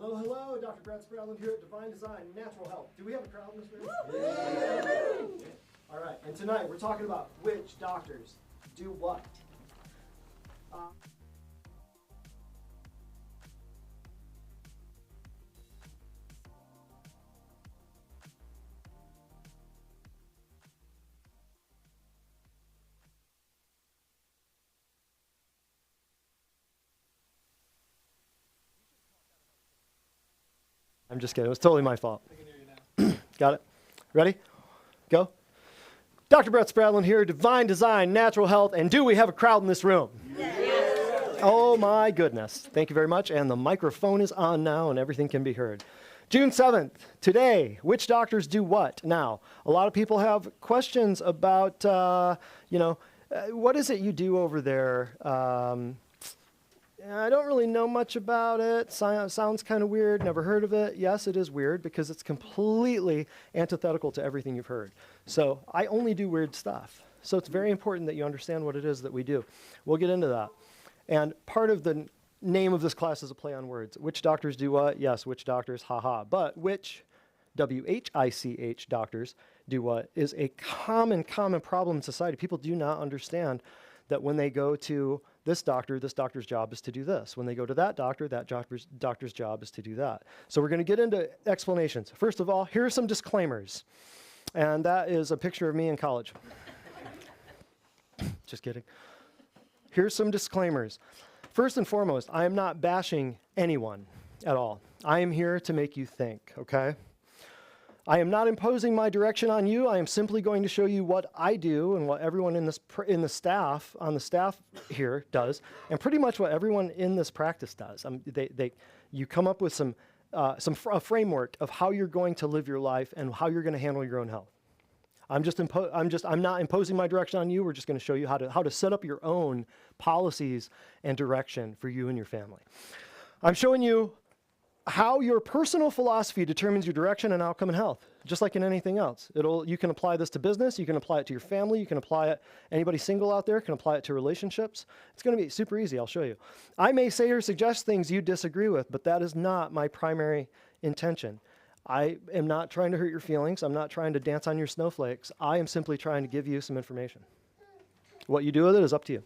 Hello, hello, Dr. Brad Spradlin here at Divine Design Natural Health. Do we have a crowd in this room? Yeah. All right, and tonight we're talking about which doctors do what. I'm just kidding. It was totally my fault. I can hear you now. Got it? Ready? Go. Dr. Brett Spradlin here, Divine Design, Natural Health, and do we have a crowd in this room? Yes. Oh my goodness. Thank you very much. And the microphone is on now and everything can be heard. June 7th, today, which doctors do what? Now, a lot of people have questions about, what is it you do over there? I don't really know much about it. Sounds kind of weird. Never heard of it. Yes, it is weird because it's completely antithetical to everything you've heard. So I only do weird stuff. So it's very important that you understand what it is that we do. We'll get into that. And part of the name of this class is a play on words. Which doctors do what? Yes, which doctors? Haha. But which W-H-I-C-H doctors do what is a common problem in society. People do not understand that when they go to this doctor's job is to do this. When they go to that doctor's job is to do that. So we're going to get into explanations. First of all, here are some disclaimers. And that is a picture of me in college. Just kidding. Here's some disclaimers. First and foremost, I am not bashing anyone at all. I am here to make you think, okay? I am not imposing my direction on you. I am simply going to show you what I do and what everyone on the staff here does, and pretty much what everyone in this practice does. You come up with a framework of how you're going to live your life and how you're going to handle your own health. I'm not imposing my direction on you. We're just going to show you how to set up your own policies and direction for you and your family. I'm showing you how your personal philosophy determines your direction and outcome in health, just like in anything else. You can apply this to business, you can apply it to your family, you can apply it, anybody single out there can apply it to relationships. It's going to be super easy, I'll show you. I may say or suggest things you disagree with, but that is not my primary intention. I am not trying to hurt your feelings, I'm not trying to dance on your snowflakes, I am simply trying to give you some information. What you do with it is up to you.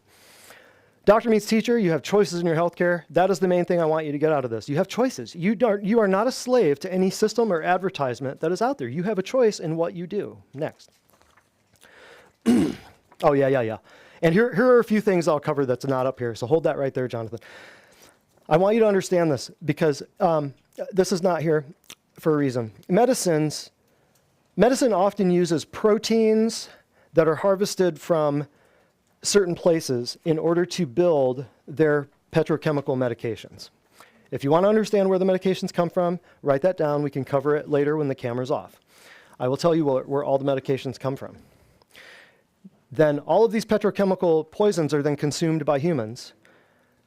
Doctor meets teacher, you have choices in your healthcare. That is the main thing I want you to get out of this. You have choices. You are not a slave to any system or advertisement that is out there. You have a choice in what you do. Next. Oh, yeah. And here are a few things I'll cover that's not up here. So hold that right there, Jonathan. I want you to understand this because this is not here for a reason. Medicine often uses proteins that are harvested from certain places in order to build their petrochemical medications. If you want to understand where the medications come from, write that down. We can cover it later when the camera's off. I will tell you where all the medications come from. Then all of these petrochemical poisons are then consumed by humans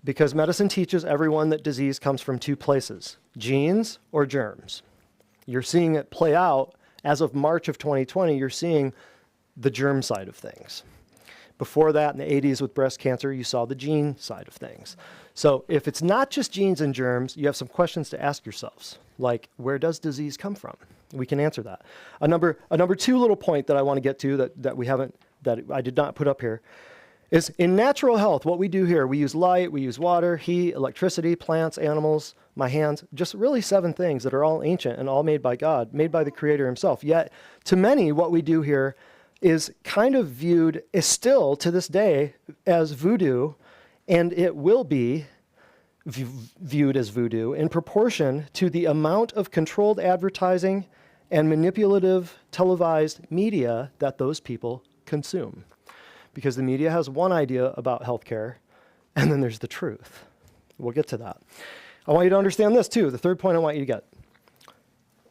because medicine teaches everyone that disease comes from two places, genes or germs. You're seeing it play out as of March of 2020, you're seeing the germ side of things. Before that, in the 80s with breast cancer, you saw the gene side of things. So if it's not just genes and germs, you have some questions to ask yourselves, like where does disease come from? We can answer that. A number two little point that I want to get to that I did not put up here is in natural health, what we do here, we use light, we use water, heat, electricity, plants, animals, my hands, just really 7 things that are all ancient and all made by God, made by the Creator himself. Yet to many, what we do here is kind of viewed, is still to this day as voodoo, and it will be viewed as voodoo in proportion to the amount of controlled advertising and manipulative televised media that those people consume. Because the media has one idea about healthcare, and then there's the truth. We'll get to that. I want you to understand this too, the third point I want you to get.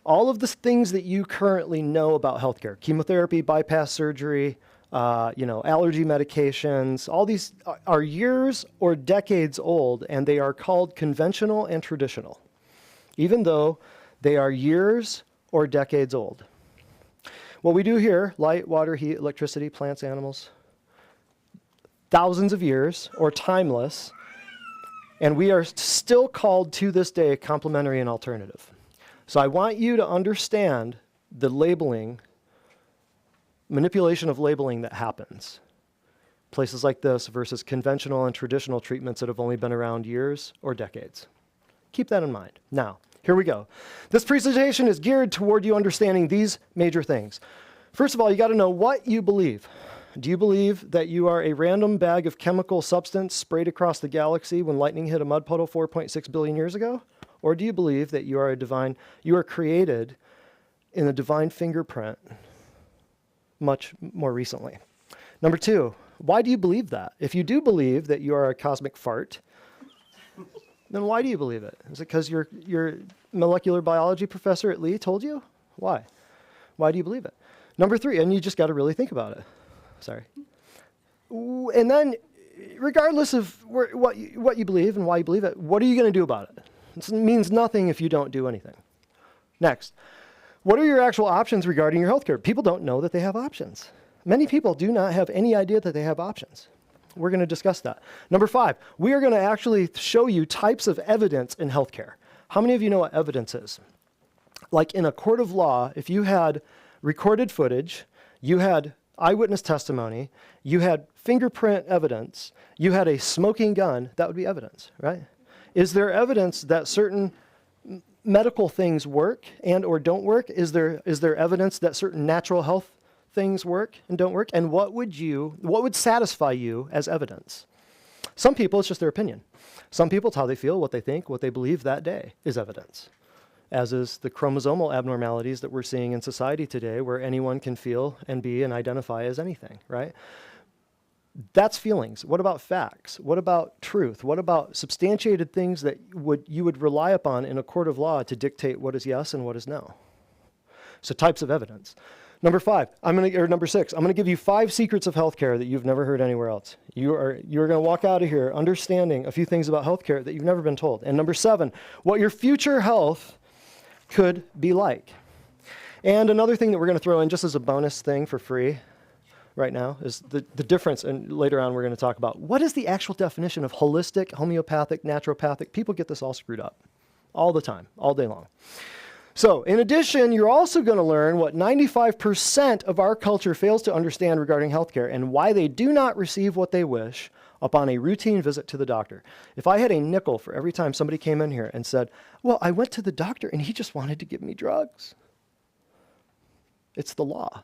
All of the things that you currently know about healthcare, chemotherapy, bypass surgery, allergy medications, all these are years or decades old, and they are called conventional and traditional, even though they are years or decades old. What we do here, light, water, heat, electricity, plants, animals, thousands of years or timeless, And we are still called to this day complementary and alternative. So I want you to understand the labeling, manipulation of labeling that happens. Places like this versus conventional and traditional treatments that have only been around years or decades. Keep that in mind. Now, here we go. This presentation is geared toward you understanding these major things. First of all, you got to know what you believe. Do you believe that you are a random bag of chemical substance sprayed across the galaxy when lightning hit a mud puddle 4.6 billion years ago? Or do you believe that you are created in a divine fingerprint much more recently? Number two, why do you believe that? If you do believe that you are a cosmic fart, then why do you believe it? Is it because your molecular biology professor at Lee told you? Why? Why do you believe it? Number three, and you just got to really think about it. Sorry. And then, regardless of what you believe and why you believe it, what are you going to do about it? It means nothing if you don't do anything. Next, what are your actual options regarding your healthcare? People don't know that they have options. Many people do not have any idea that they have options. We're going to discuss that. Number five, we are going to actually show you types of evidence in healthcare. How many of you know what evidence is? Like in a court of law, if you had recorded footage, you had eyewitness testimony, you had fingerprint evidence, you had a smoking gun, that would be evidence, right? Is there evidence that certain medical things work and or don't work? Is there evidence that certain natural health things work and don't work? And what would satisfy you as evidence? Some people, it's just their opinion. Some people, it's how they feel, what they think, what they believe that day is evidence, as is the chromosomal abnormalities that we're seeing in society today, where anyone can feel and be and identify as anything, right? That's feelings. What about facts? What about truth? What about substantiated things that you would rely upon in a court of law to dictate what is yes and what is no? So types of evidence. Number six, I'm going to give you 5 secrets of healthcare that you've never heard anywhere else. You're going to walk out of here understanding a few things about healthcare that you've never been told. And number 7, what your future health could be like. And another thing that we're going to throw in just as a bonus thing for free right now is the difference, and later on we're going to talk about what is the actual definition of holistic, homeopathic, naturopathic. People get this all screwed up all the time, all day long. So, in addition, you're also going to learn what 95% of our culture fails to understand regarding healthcare and why they do not receive what they wish upon a routine visit to the doctor. If I had a nickel for every time somebody came in here and said, well, I went to the doctor and he just wanted to give me drugs. It's the law.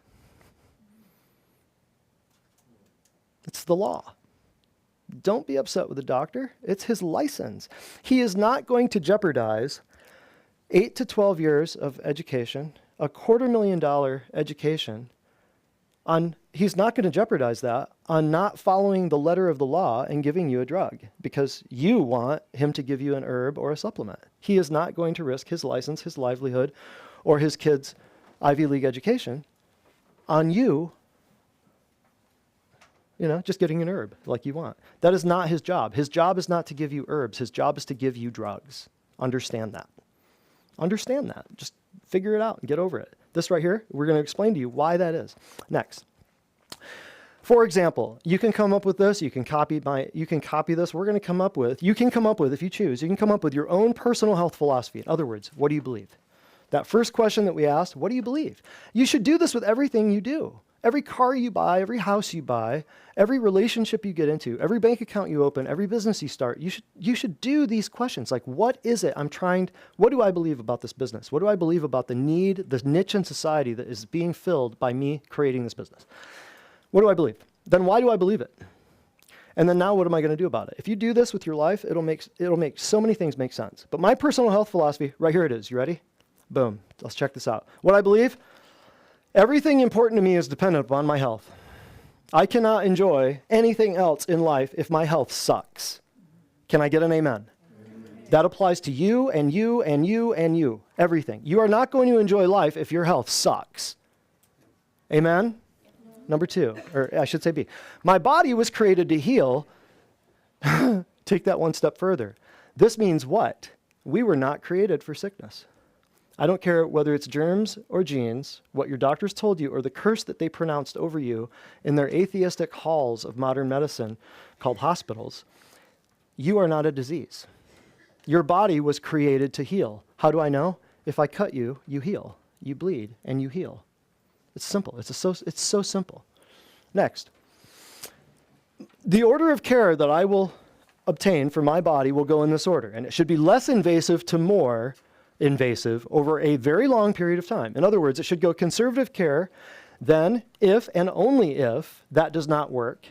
It's the law. Don't be upset with the doctor. It's his license. He is not going to jeopardize 8 to 12 years of education, a $250,000 education, he's not going to jeopardize that on not following the letter of the law and giving you a drug because you want him to give you an herb or a supplement. He is not going to risk his license, his livelihood, or his kids' Ivy League education on you, just getting an herb like you want. That is not his job. His job is not to give you herbs. His job is to give you drugs. Understand that. Understand that. Just figure it out and get over it. This right here, we're going to explain to you why that is. Next. For example, you can come up with this. You can copy this. You can come up with, if you choose, you can come up with your own personal health philosophy. In other words, what do you believe? That first question that we asked, what do you believe? You should do this with everything you do. Every car you buy, every house you buy, every relationship you get into, every bank account you open, every business you start, you should do these questions. Like, what is it what do I believe about this business? What do I believe about the niche in society that is being filled by me creating this business? What do I believe? Then why do I believe it? And then now what am I going to do about it? If you do this with your life, it'll make so many things make sense. But my personal health philosophy, right here it is. You ready? Boom. Let's check this out. What I believe? Everything important to me is dependent upon my health. I cannot enjoy anything else in life if my health sucks. Can I get an amen? Amen. That applies to you and you and you and you. Everything. You are not going to enjoy life if your health sucks. Amen? Number 2, or I should say B. My body was created to heal. Take that one step further. This means what? We were not created for sickness. I don't care whether it's germs or genes, what your doctors told you, or the curse that they pronounced over you in their atheistic halls of modern medicine called hospitals. you are not a disease. Your body was created to heal. How do I know? If I cut you, you heal. You bleed, and you heal. It's simple. It's so simple. Next. The order of care that I will obtain for my body will go in this order, and it should be less invasive to more invasive over a very long period of time. In other words, it should go conservative care, then if and only if that does not work,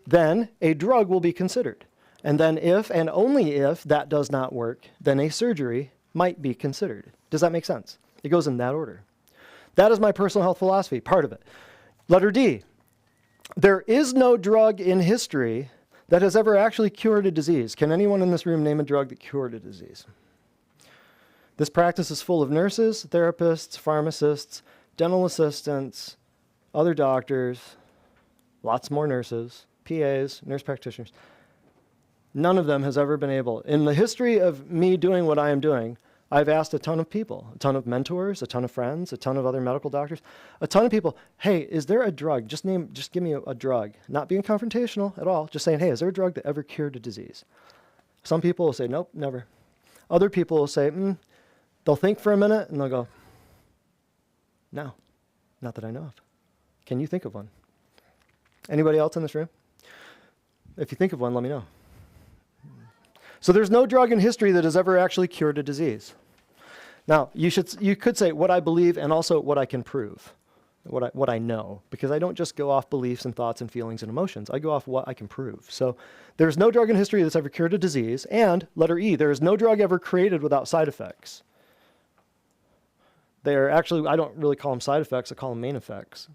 then a drug will be considered. And then if and only if that does not work, then a surgery might be considered. Does that make sense? It goes in that order. That is my personal health philosophy, part of it. Letter D. There is no drug in history that has ever actually cured a disease. Can anyone in this room name a drug that cured a disease? This practice is full of nurses, therapists, pharmacists, dental assistants, other doctors, lots more nurses, PAs, nurse practitioners. None of them has ever been able. In the history of me doing what I am doing, I've asked a ton of people, a ton of mentors, a ton of friends, a ton of other medical doctors, a ton of people, hey, is there a drug? Just give me a drug. Not being confrontational at all, just saying, hey, is there a drug that ever cured a disease? Some people will say, nope, never. Other people will say, they'll think for a minute and they'll go, no, not that I know of. Can you think of one? Anybody else in this room? If you think of one, let me know. So there's no drug in history that has ever actually cured a disease. Now, you could say what I believe and also what I can prove, what I know, because I don't just go off beliefs and thoughts and feelings and emotions. I go off what I can prove. So there's no drug in history that's ever cured a disease, and letter E, there is no drug ever created without side effects. They're actually, I don't really call them side effects, I call them main effects.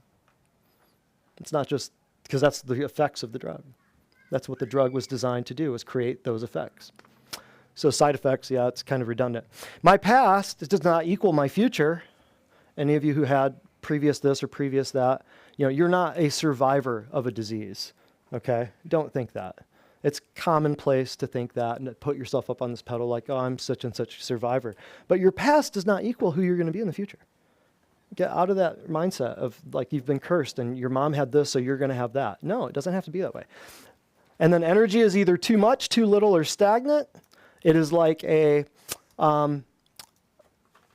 It's not just, because that's the effects of the drug. That's what the drug was designed to do, is create those effects. So side effects, yeah, it's kind of redundant. My past does not equal my future. Any of you who had previous this or previous that, you're not a survivor of a disease, okay? Don't think that. It's commonplace to think that and to put yourself up on this pedal like, oh, I'm such and such a survivor. But your past does not equal who you're going to be in the future. Get out of that mindset of like you've been cursed and your mom had this, so you're going to have that. No, it doesn't have to be that way. And then energy is either too much, too little, or stagnant. It is like a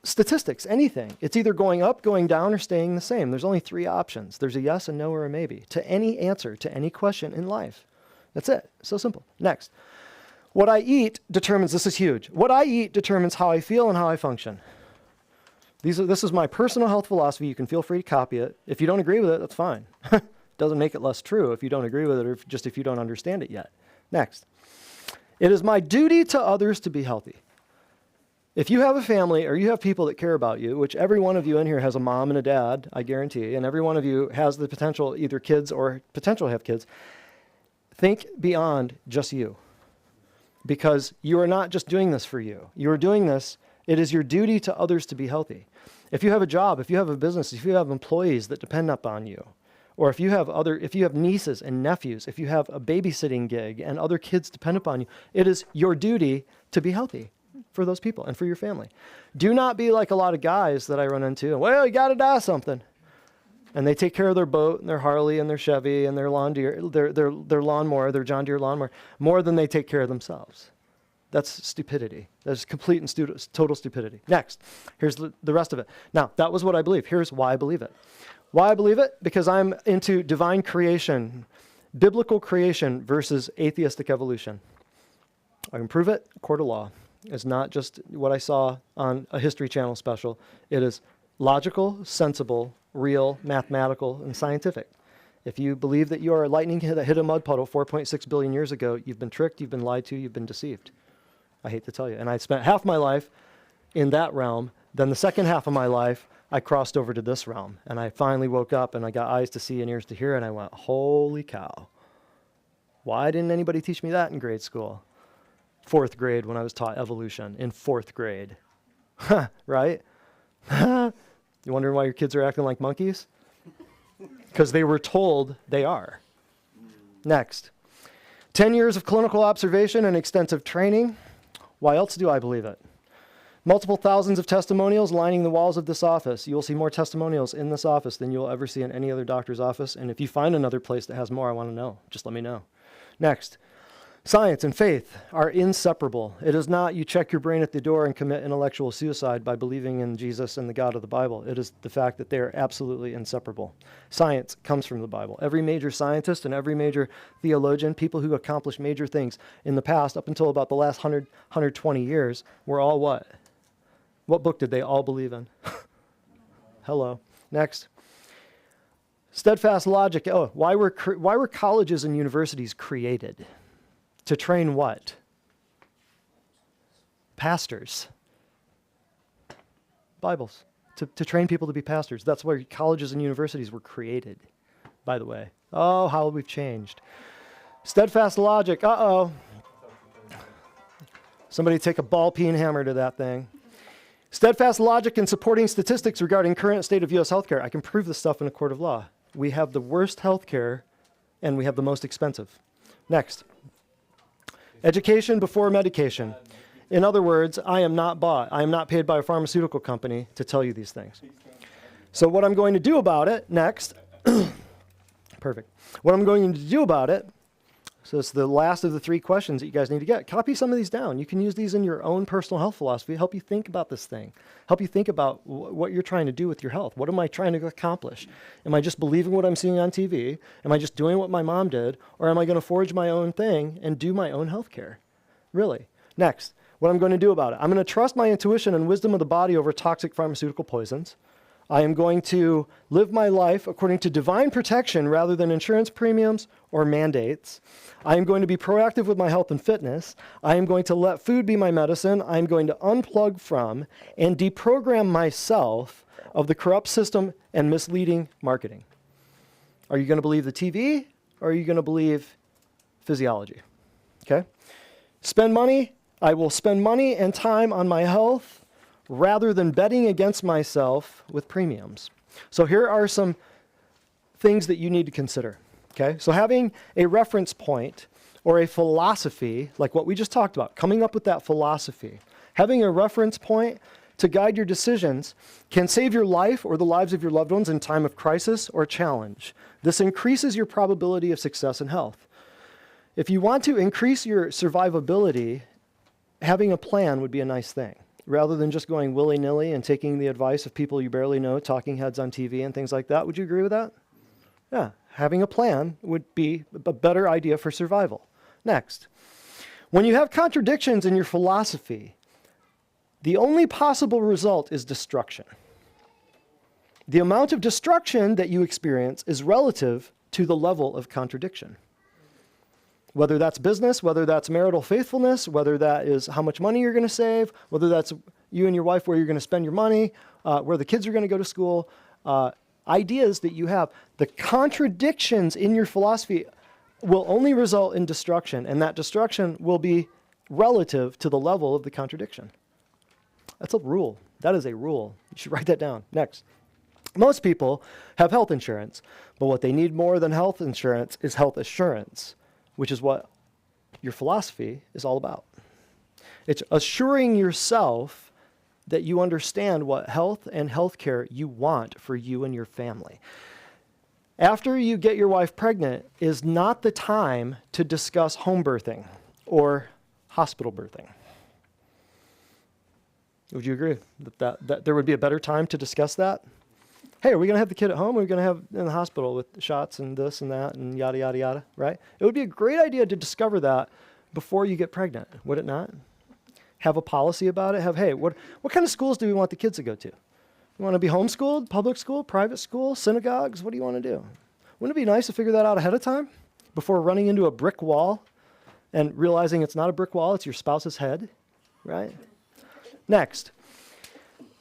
statistics, anything. It's either going up, going down, or staying the same. There's only 3 options. There's a yes, a no, or a maybe to any answer, to any question in life. That's it. So simple. Next. What I eat determines, this is huge. What I eat determines how I feel and how I function. This is my personal health philosophy. You can feel free to copy it. If you don't agree with it, that's fine. Doesn't make it less true if you don't agree with it or if you don't understand it yet. Next. It is my duty to others to be healthy. If you have a family or you have people that care about you, which every one of you in here has a mom and a dad, I guarantee, and every one of you has the potential, either kids or potential to have kids, think beyond just you. Because you are not just doing this for you. You are doing this, it is your duty to others to be healthy. If you have a job, if you have a business, if you have employees that depend upon you, or if you have nieces and nephews, if you have a babysitting gig and other kids depend upon you, it is your duty to be healthy for those people and for your family. Do not be like a lot of guys that I run into. Well, you got to die something. And they take care of their boat and their Harley and their Chevy and their lawnmower, their John Deere lawnmower, more than they take care of themselves. That's stupidity. That's complete and total stupidity. Next, here's the rest of it. Now, that was what I believe. Here's why I believe it. Why I believe it? Because I'm into divine creation, biblical creation versus atheistic evolution. I can prove it. Court of law. It's not just what I saw on a History Channel special. It is logical, sensible, real, mathematical, and scientific. If you believe that you are a lightning that hit a mud puddle 4.6 billion years ago, you've been tricked, you've been lied to, you've been deceived. I hate to tell you. And I spent half my life in that realm. Then the second half of my life, I crossed over to this realm. And I finally woke up and I got eyes to see and ears to hear. And I went, holy cow. Why didn't anybody teach me that in grade school? 4th grade when I was taught evolution in 4th grade. Right? You wondering why your kids are acting like monkeys? Because they were told they are. Next. 10 years of clinical observation and extensive training. Why else do I believe it? Multiple thousands of testimonials lining the walls of this office. You will see more testimonials in this office than you will ever see in any other doctor's office. And if you find another place that has more, I want to know. Just let me know. Next. Science and faith are inseparable. It is not you check your brain at the door and commit intellectual suicide by believing in Jesus and the God of the Bible. It is the fact that they are absolutely inseparable. Science comes from the Bible. Every major scientist and every major theologian, people who accomplished major things in the past, up until about the last 120 years, were all what? What book did they all believe in? Hello. Next. Steadfast logic. Oh, why were colleges and universities created? To train what? Pastors. Bibles. To train people to be pastors. That's why colleges and universities were created, by the way. Oh, how we've changed. Steadfast logic. Uh-oh. Somebody take a ball-peen hammer to that thing. Steadfast logic and supporting statistics regarding current state of U.S. healthcare. I can prove this stuff in a court of law. We have the worst healthcare, and we have the most expensive. Next. Education before medication. In other words, I am not bought. I am not paid by a pharmaceutical company to tell you these things. So what I'm going to do about it next, perfect. What I'm going to do about it, so it's the last of the 3 questions that you guys need to get. Copy some of these down. You can use these in your own personal health philosophy, help you think about this thing, help you think about what you're trying to do with your health. What am I trying to accomplish? Am I just believing what I'm seeing on TV? Am I just doing what my mom did? Or am I going to forge my own thing and do my own health care? Really? Next, what I'm going to do about it. I'm going to trust my intuition and wisdom of the body over toxic pharmaceutical poisons. I am going to live my life according to divine protection rather than insurance premiums or mandates. I am going to be proactive with my health and fitness. I am going to let food be my medicine. I am going to unplug from and deprogram myself of the corrupt system and misleading marketing. Are you going to believe the TV or are you going to believe physiology? Okay? Spend money. I will spend money and time on my health rather than betting against myself with premiums. So here are some things that you need to consider, okay? So having a reference point or a philosophy, like what we just talked about, coming up with that philosophy, having a reference point to guide your decisions can save your life or the lives of your loved ones in time of crisis or challenge. This increases your probability of success and health. If you want to increase your survivability, having a plan would be a nice thing. Rather than just going willy-nilly and taking the advice of people you barely know, talking heads on TV and things like that. Would you agree with that? Yeah, having a plan would be a better idea for survival. Next, when you have contradictions in your philosophy, the only possible result is destruction. The amount of destruction that you experience is relative to the level of contradiction. Whether that's business, whether that's marital faithfulness, whether that is how much money you're going to save, whether that's you and your wife, where you're going to spend your money, where the kids are going to go to school, ideas that you have, the contradictions in your philosophy will only result in destruction, and that destruction will be relative to the level of the contradiction. That's a rule. That is a rule. You should write that down. Next. Most people have health insurance, but what they need more than health insurance is health assurance, which is what your philosophy is all about. It's assuring yourself that you understand what health and healthcare you want for you and your family. After you get your wife pregnant is not the time to discuss home birthing or hospital birthing. Would you agree that there would be a better time to discuss that? Hey, are we going to have the kid at home? Or are we going to have in the hospital with shots and this and that and yada, yada, yada, right? It would be a great idea to discover that before you get pregnant, would it not? Have a policy about it. Hey, what kind of schools do we want the kids to go to? You want to be homeschooled, public school, private school, synagogues? What do you want to do? Wouldn't it be nice to figure that out ahead of time before running into a brick wall and realizing it's not a brick wall, it's your spouse's head, right? Next.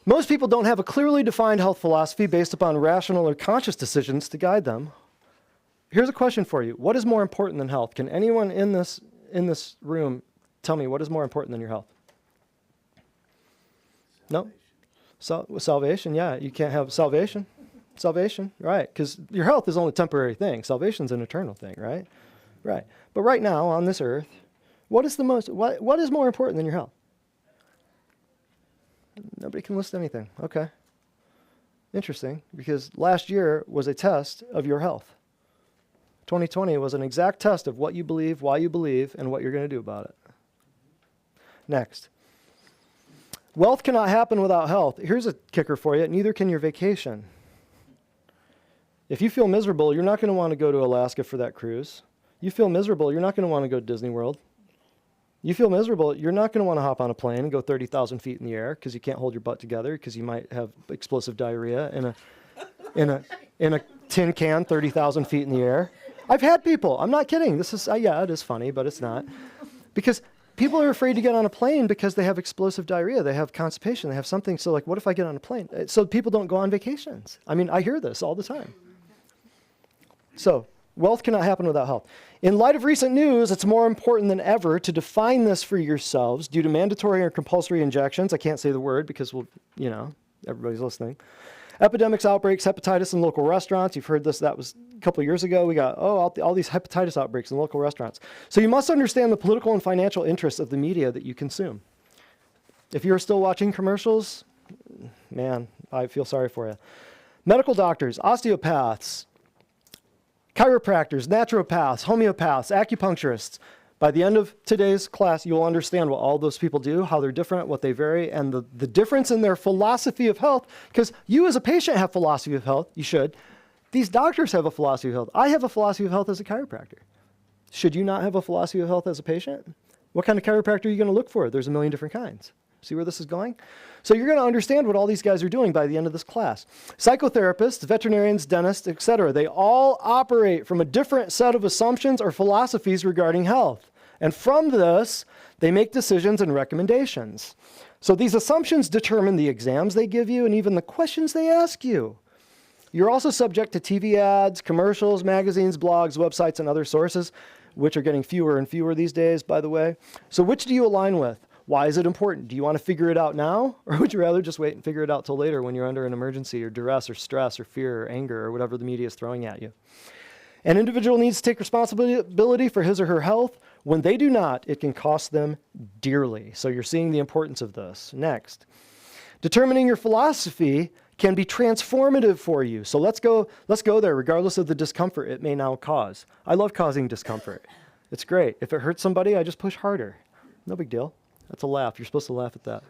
Most people don't have a clearly defined health philosophy based upon rational or conscious decisions to guide them. Here's a question for you. What is more important than health? Can anyone in this room tell me what is more important than your health? No? Salvation, yeah. You can't have salvation. Salvation, right. Because your health is only a temporary thing. Salvation's an eternal thing, right? Right. But right now on this earth, what is more important than your health? Nobody can list anything. Okay. Interesting, because last year was a test of your health. 2020 was an exact test of what you believe, why you believe, and what you're going to do about it. Next. Wealth cannot happen without health. Here's a kicker for you. Neither can your vacation. If you feel miserable, you're not going to want to go to Alaska for that cruise. You feel miserable, you're not going to want to go to Disney World. You feel miserable, you're not going to want to hop on a plane and go 30,000 feet in the air because you can't hold your butt together because you might have explosive diarrhea in a tin can 30,000 feet in the air. I've had people. I'm not kidding. This is yeah, it is funny, but it's not. Because people are afraid to get on a plane because they have explosive diarrhea. They have constipation. They have something. So like, what if I get on a plane? So people don't go on vacations. I mean, I hear this all the time. So wealth cannot happen without health. In light of recent news, it's more important than ever to define this for yourselves due to mandatory or compulsory injections. I can't say the word because everybody's listening. Epidemics, outbreaks, hepatitis in local restaurants. You've heard this. That was a couple of years ago. We got, all these hepatitis outbreaks in local restaurants. So you must understand the political and financial interests of the media that you consume. If you're still watching commercials, man, I feel sorry for you. Medical doctors, osteopaths, chiropractors, naturopaths, homeopaths, acupuncturists. By the end of today's class, you'll understand what all those people do, how they're different, what they vary, and the difference in their philosophy of health. Because you as a patient have philosophy of health. You should. These doctors have a philosophy of health. I have a philosophy of health as a chiropractor. Should you not have a philosophy of health as a patient? What kind of chiropractor are you going to look for? There's a million different kinds. See where this is going? So you're going to understand what all these guys are doing by the end of this class. Psychotherapists, veterinarians, dentists, etc. They all operate from a different set of assumptions or philosophies regarding health. And from this, they make decisions and recommendations. So these assumptions determine the exams they give you and even the questions they ask you. You're also subject to TV ads, commercials, magazines, blogs, websites, and other sources, which are getting fewer and fewer these days, by the way. So which do you align with? Why is it important? Do you want to figure it out now? Or would you rather just wait and figure it out till later when you're under an emergency or duress or stress or fear or anger or whatever the media is throwing at you? An individual needs to take responsibility for his or her health. When they do not, it can cost them dearly. So you're seeing the importance of this. Next. Determining your philosophy can be transformative for you. So let's go there, regardless of the discomfort it may now cause. I love causing discomfort. It's great. If it hurts somebody, I just push harder. No big deal. That's a laugh. You're supposed to laugh at that.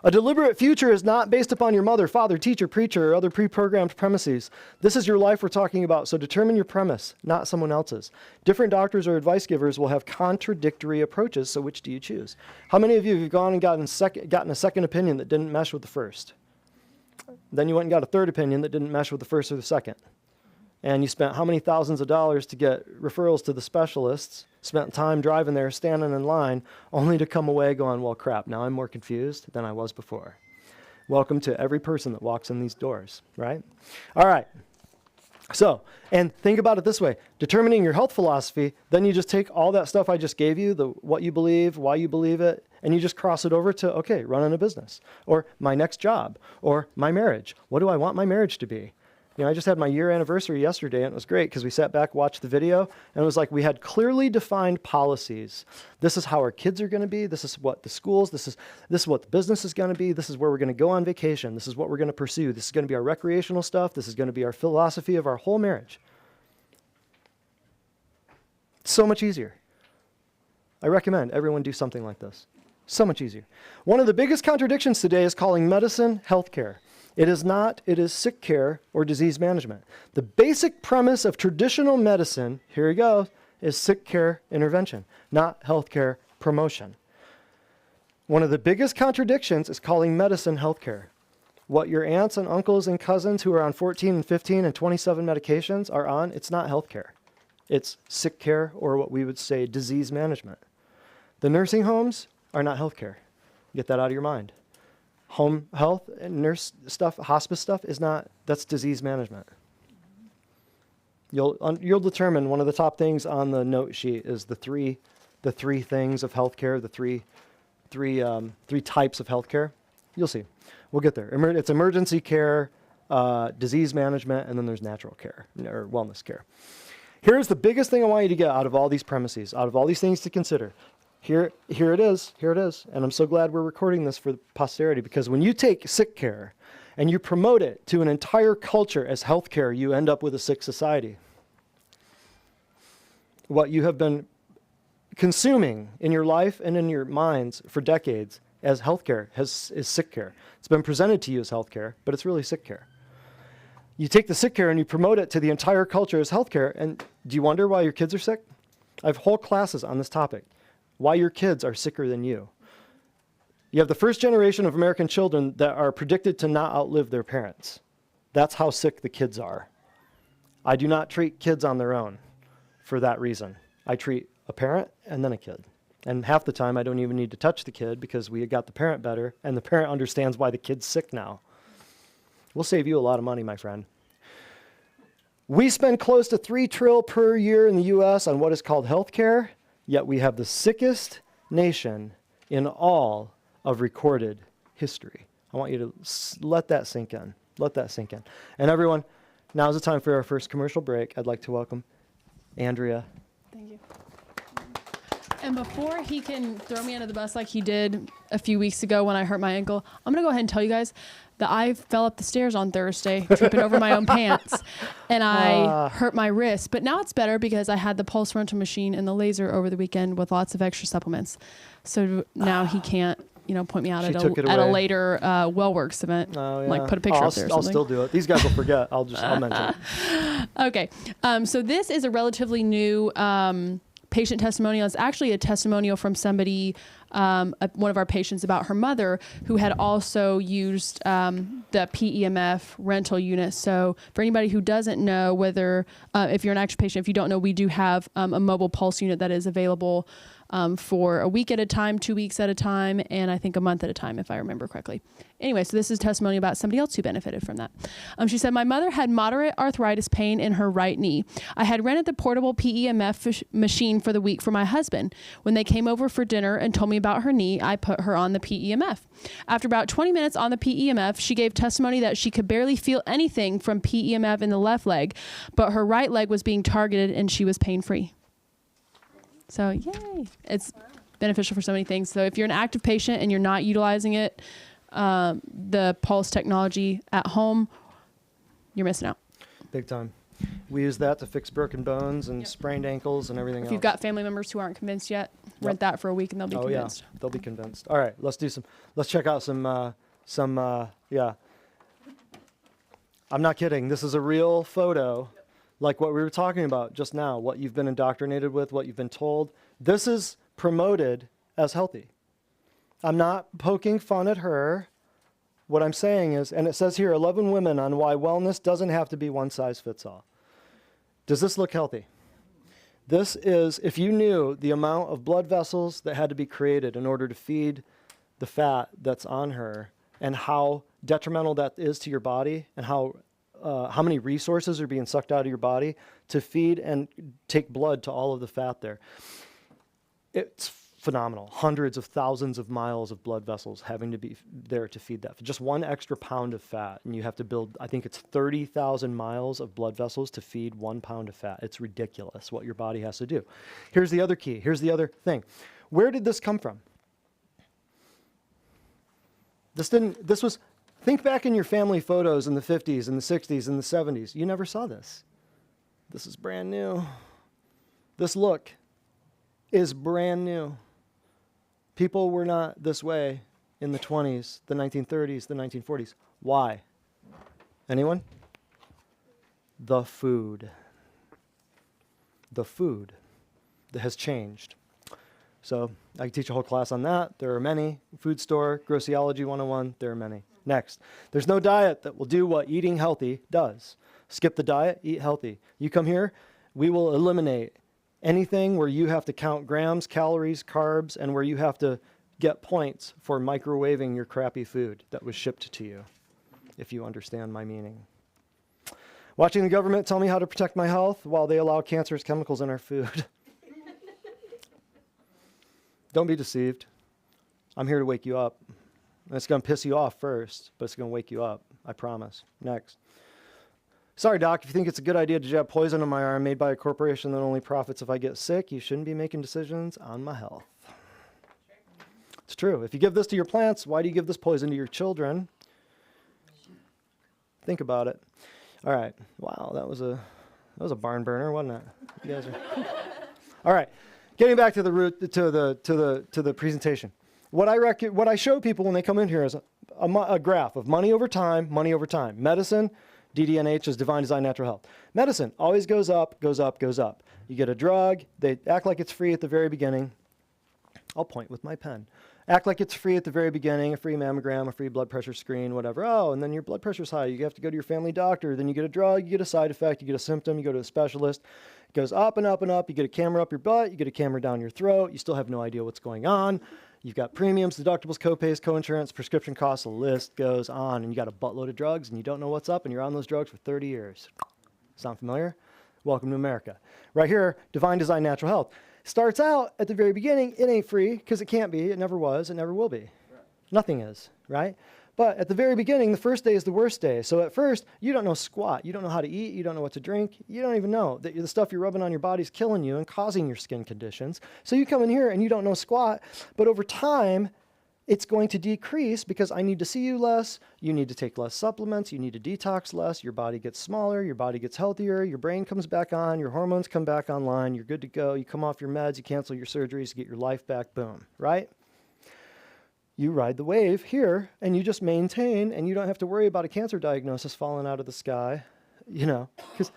A deliberate future is not based upon your mother, father, teacher, preacher, or other pre-programmed premises. This is your life we're talking about, so determine your premise, not someone else's. Different doctors or advice givers will have contradictory approaches, so which do you choose? How many of you have gone and gotten a second opinion that didn't mesh with the first? Then you went and got a third opinion that didn't mesh with the first or the second. And you spent how many thousands of dollars to get referrals to the specialists, spent time driving there, standing in line, only to come away going, well, crap, now I'm more confused than I was before. Welcome to every person that walks in these doors, right? All right. So, and think about it this way. Determining your health philosophy, then you just take all that stuff I just gave you, what you believe, why you believe it, and you just cross it over to, okay, running a business, or my next job, or my marriage. What do I want my marriage to be? You know, I just had my year anniversary yesterday, and it was great because we sat back, watched the video, and it was like we had clearly defined policies. This is how our kids are going to be. This is what the schools, this is what the business is going to be. This is where we're going to go on vacation. This is what we're going to pursue. This is going to be our recreational stuff. This is going to be our philosophy of our whole marriage. It's so much easier. I recommend everyone do something like this. So much easier. One of the biggest contradictions today is calling medicine healthcare. It is not, it is sick care or disease management. The basic premise of traditional medicine, here we go, is sick care intervention, not healthcare promotion. One of the biggest contradictions is calling medicine healthcare. What your aunts and uncles and cousins who are on 14 and 15 and 27 medications are on, it's not healthcare. It's sick care or what we would say disease management. The nursing homes are not healthcare. Get that out of your mind. Home health and nurse stuff, hospice stuff is not, that's disease management. You'll determine one of the top things on the note sheet is the three things of healthcare, the three types of healthcare. You'll see. We'll get there. It's emergency care, disease management, and then there's natural care or wellness care. Here's the biggest thing I want you to get out of all these premises, out of all these things to consider. Here it is. And I'm so glad we're recording this for posterity, because when you take sick care and you promote it to an entire culture as healthcare, you end up with a sick society. what you have been consuming in your life and in your minds for decades as healthcare is sick care. It's been presented to you as healthcare, but it's really sick care. You take the sick care and you promote it to the entire culture as healthcare, and do you wonder why your kids are sick? I have whole classes on this topic, why your kids are sicker than you. You have the first generation of American children that are predicted to not outlive their parents. That's how sick the kids are. I do not treat kids on their own for that reason. I treat a parent and then a kid. And half the time I don't even need to touch the kid because we got the parent better and the parent understands why the kid's sick now. We'll save you a lot of money, my friend. We spend close to $3 trillion per year in the U.S. on what is called healthcare, yet we have the sickest nation in all of recorded history. I want you to let that sink in. Let that sink in. And everyone, now's the time for our first commercial break. I'd like to welcome Andrea. Thank you. And before he can throw me under the bus like he did a few weeks ago when I hurt my ankle, I'm going to go ahead and tell you guys that I fell up the stairs on Thursday, tripping over my own pants, and I hurt my wrist. But now it's better because I had the pulse rental machine and the laser over the weekend with lots of extra supplements. So now he can't, point me out at a later WellWorks event. Oh, yeah. Like put a picture up there or something. I'll still do it. These guys will forget. I'll mention it. Okay. So this is a relatively new patient testimonial. It's actually a testimonial from somebody, one of our patients, about her mother who had also used the PEMF rental unit. So for anybody who doesn't know whether, if you're an active patient, if you don't know, we do have a mobile pulse unit that is available for a week at a time, 2 weeks at a time, and I think a month at a time, if I remember correctly. Anyway, so this is testimony about somebody else who benefited from that. She said, my mother had moderate arthritis pain in her right knee. I had rented the portable PEMF machine for the week for my husband. When they came over for dinner and told me about her knee, I put her on the PEMF. After about 20 minutes on the PEMF, she gave testimony that she could barely feel anything from PEMF in the left leg, but her right leg was being targeted and she was pain-free. So, yay. It's beneficial for so many things. So if you're an active patient and you're not utilizing it, the pulse technology at home, you're missing out. Big time. We use that to fix broken bones and sprained ankles and everything else. If you've got family members who aren't convinced yet, rent that for a week and they'll be convinced. Yeah, they'll be convinced. All right, let's check out some. I'm not kidding. This is a real photo. Like what we were talking about just now, what you've been indoctrinated with, what you've been told. This is promoted as healthy. I'm not poking fun at her. What I'm saying is, and it says here, 11 women on why wellness doesn't have to be one size fits all. Does this look healthy? This is, if you knew the amount of blood vessels that had to be created in order to feed the fat that's on her and how detrimental that is to your body and how many resources are being sucked out of your body to feed and take blood to all of the fat there. It's phenomenal. Hundreds of thousands of miles of blood vessels having to be there to feed that. Just one extra pound of fat, and you have to build, I think it's 30,000 miles of blood vessels to feed 1 pound of fat. It's ridiculous what your body has to do. Here's the other key. Here's the other thing. Where did this come from? Think back in your family photos in the 50s and the 60s and the 70s. You never saw this. This is brand new. This look is brand new. People were not this way in the 20s, the 1930s, the 1940s. Why? Anyone? The food. The food that has changed. So I can teach a whole class on that. There are many. Food store, Grossiology 101, there are many. Next, there's no diet that will do what eating healthy does. Skip the diet, eat healthy. You come here, we will eliminate anything where you have to count grams, calories, carbs, and where you have to get points for microwaving your crappy food that was shipped to you, if you understand my meaning. Watching the government tell me how to protect my health while they allow cancerous chemicals in our food. Don't be deceived. I'm here to wake you up. And it's going to piss you off first, but it's going to wake you up. I promise. Next. Sorry, doc, if you think it's a good idea to jab poison in my arm made by a corporation that only profits if I get sick, you shouldn't be making decisions on my health. It's true. If you give this to your plants, why do you give this poison to your children? Think about it. All right. Wow, that was a barn burner, wasn't it? You guys are All right, getting back to the root to the presentation. What I show people when they come in here is a graph of money over time, money over time. Medicine, DDNH is divine design natural health. Medicine always goes up, goes up, goes up. You get a drug, they act like it's free at the very beginning. I'll point with my pen. Act like it's free at the very beginning, a free mammogram, a free blood pressure screen, whatever. Oh, and then your blood pressure's high. You have to go to your family doctor. Then you get a drug, you get a side effect, you get a symptom, you go to a specialist. It goes up and up and up. You get a camera up your butt, you get a camera down your throat. You still have no idea what's going on. You've got premiums, deductibles, copays, coinsurance, prescription costs, the list goes on. And you got a buttload of drugs and you don't know what's up and you're on those drugs for 30 years. Sound familiar? Welcome to America. Right here, divine design natural health. Starts out at the very beginning, it ain't free because it can't be, it never was, it never will be. Right. Nothing is, right? But at the very beginning, the first day is the worst day. So at first, you don't know squat. You don't know how to eat. You don't know what to drink. You don't even know that the stuff you're rubbing on your body is killing you and causing your skin conditions. So you come in here and you don't know squat. But over time, it's going to decrease because I need to see you less. You need to take less supplements. You need to detox less. Your body gets smaller. Your body gets healthier. Your brain comes back on. Your hormones come back online. You're good to go. You come off your meds. You cancel your surgeries. You get your life back. Boom, right? You ride the wave here and you just maintain and you don't have to worry about a cancer diagnosis falling out of the sky, because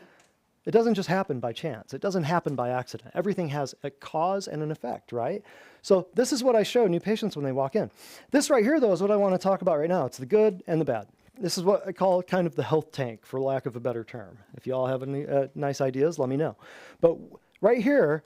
it doesn't just happen by chance. It doesn't happen by accident. Everything has a cause and an effect, right? So this is what I show new patients when they walk in. This right here, though, is what I want to talk about right now. It's the good and the bad. This is what I call kind of the health tank, for lack of a better term. If you all have any nice ideas, let me know. But right here,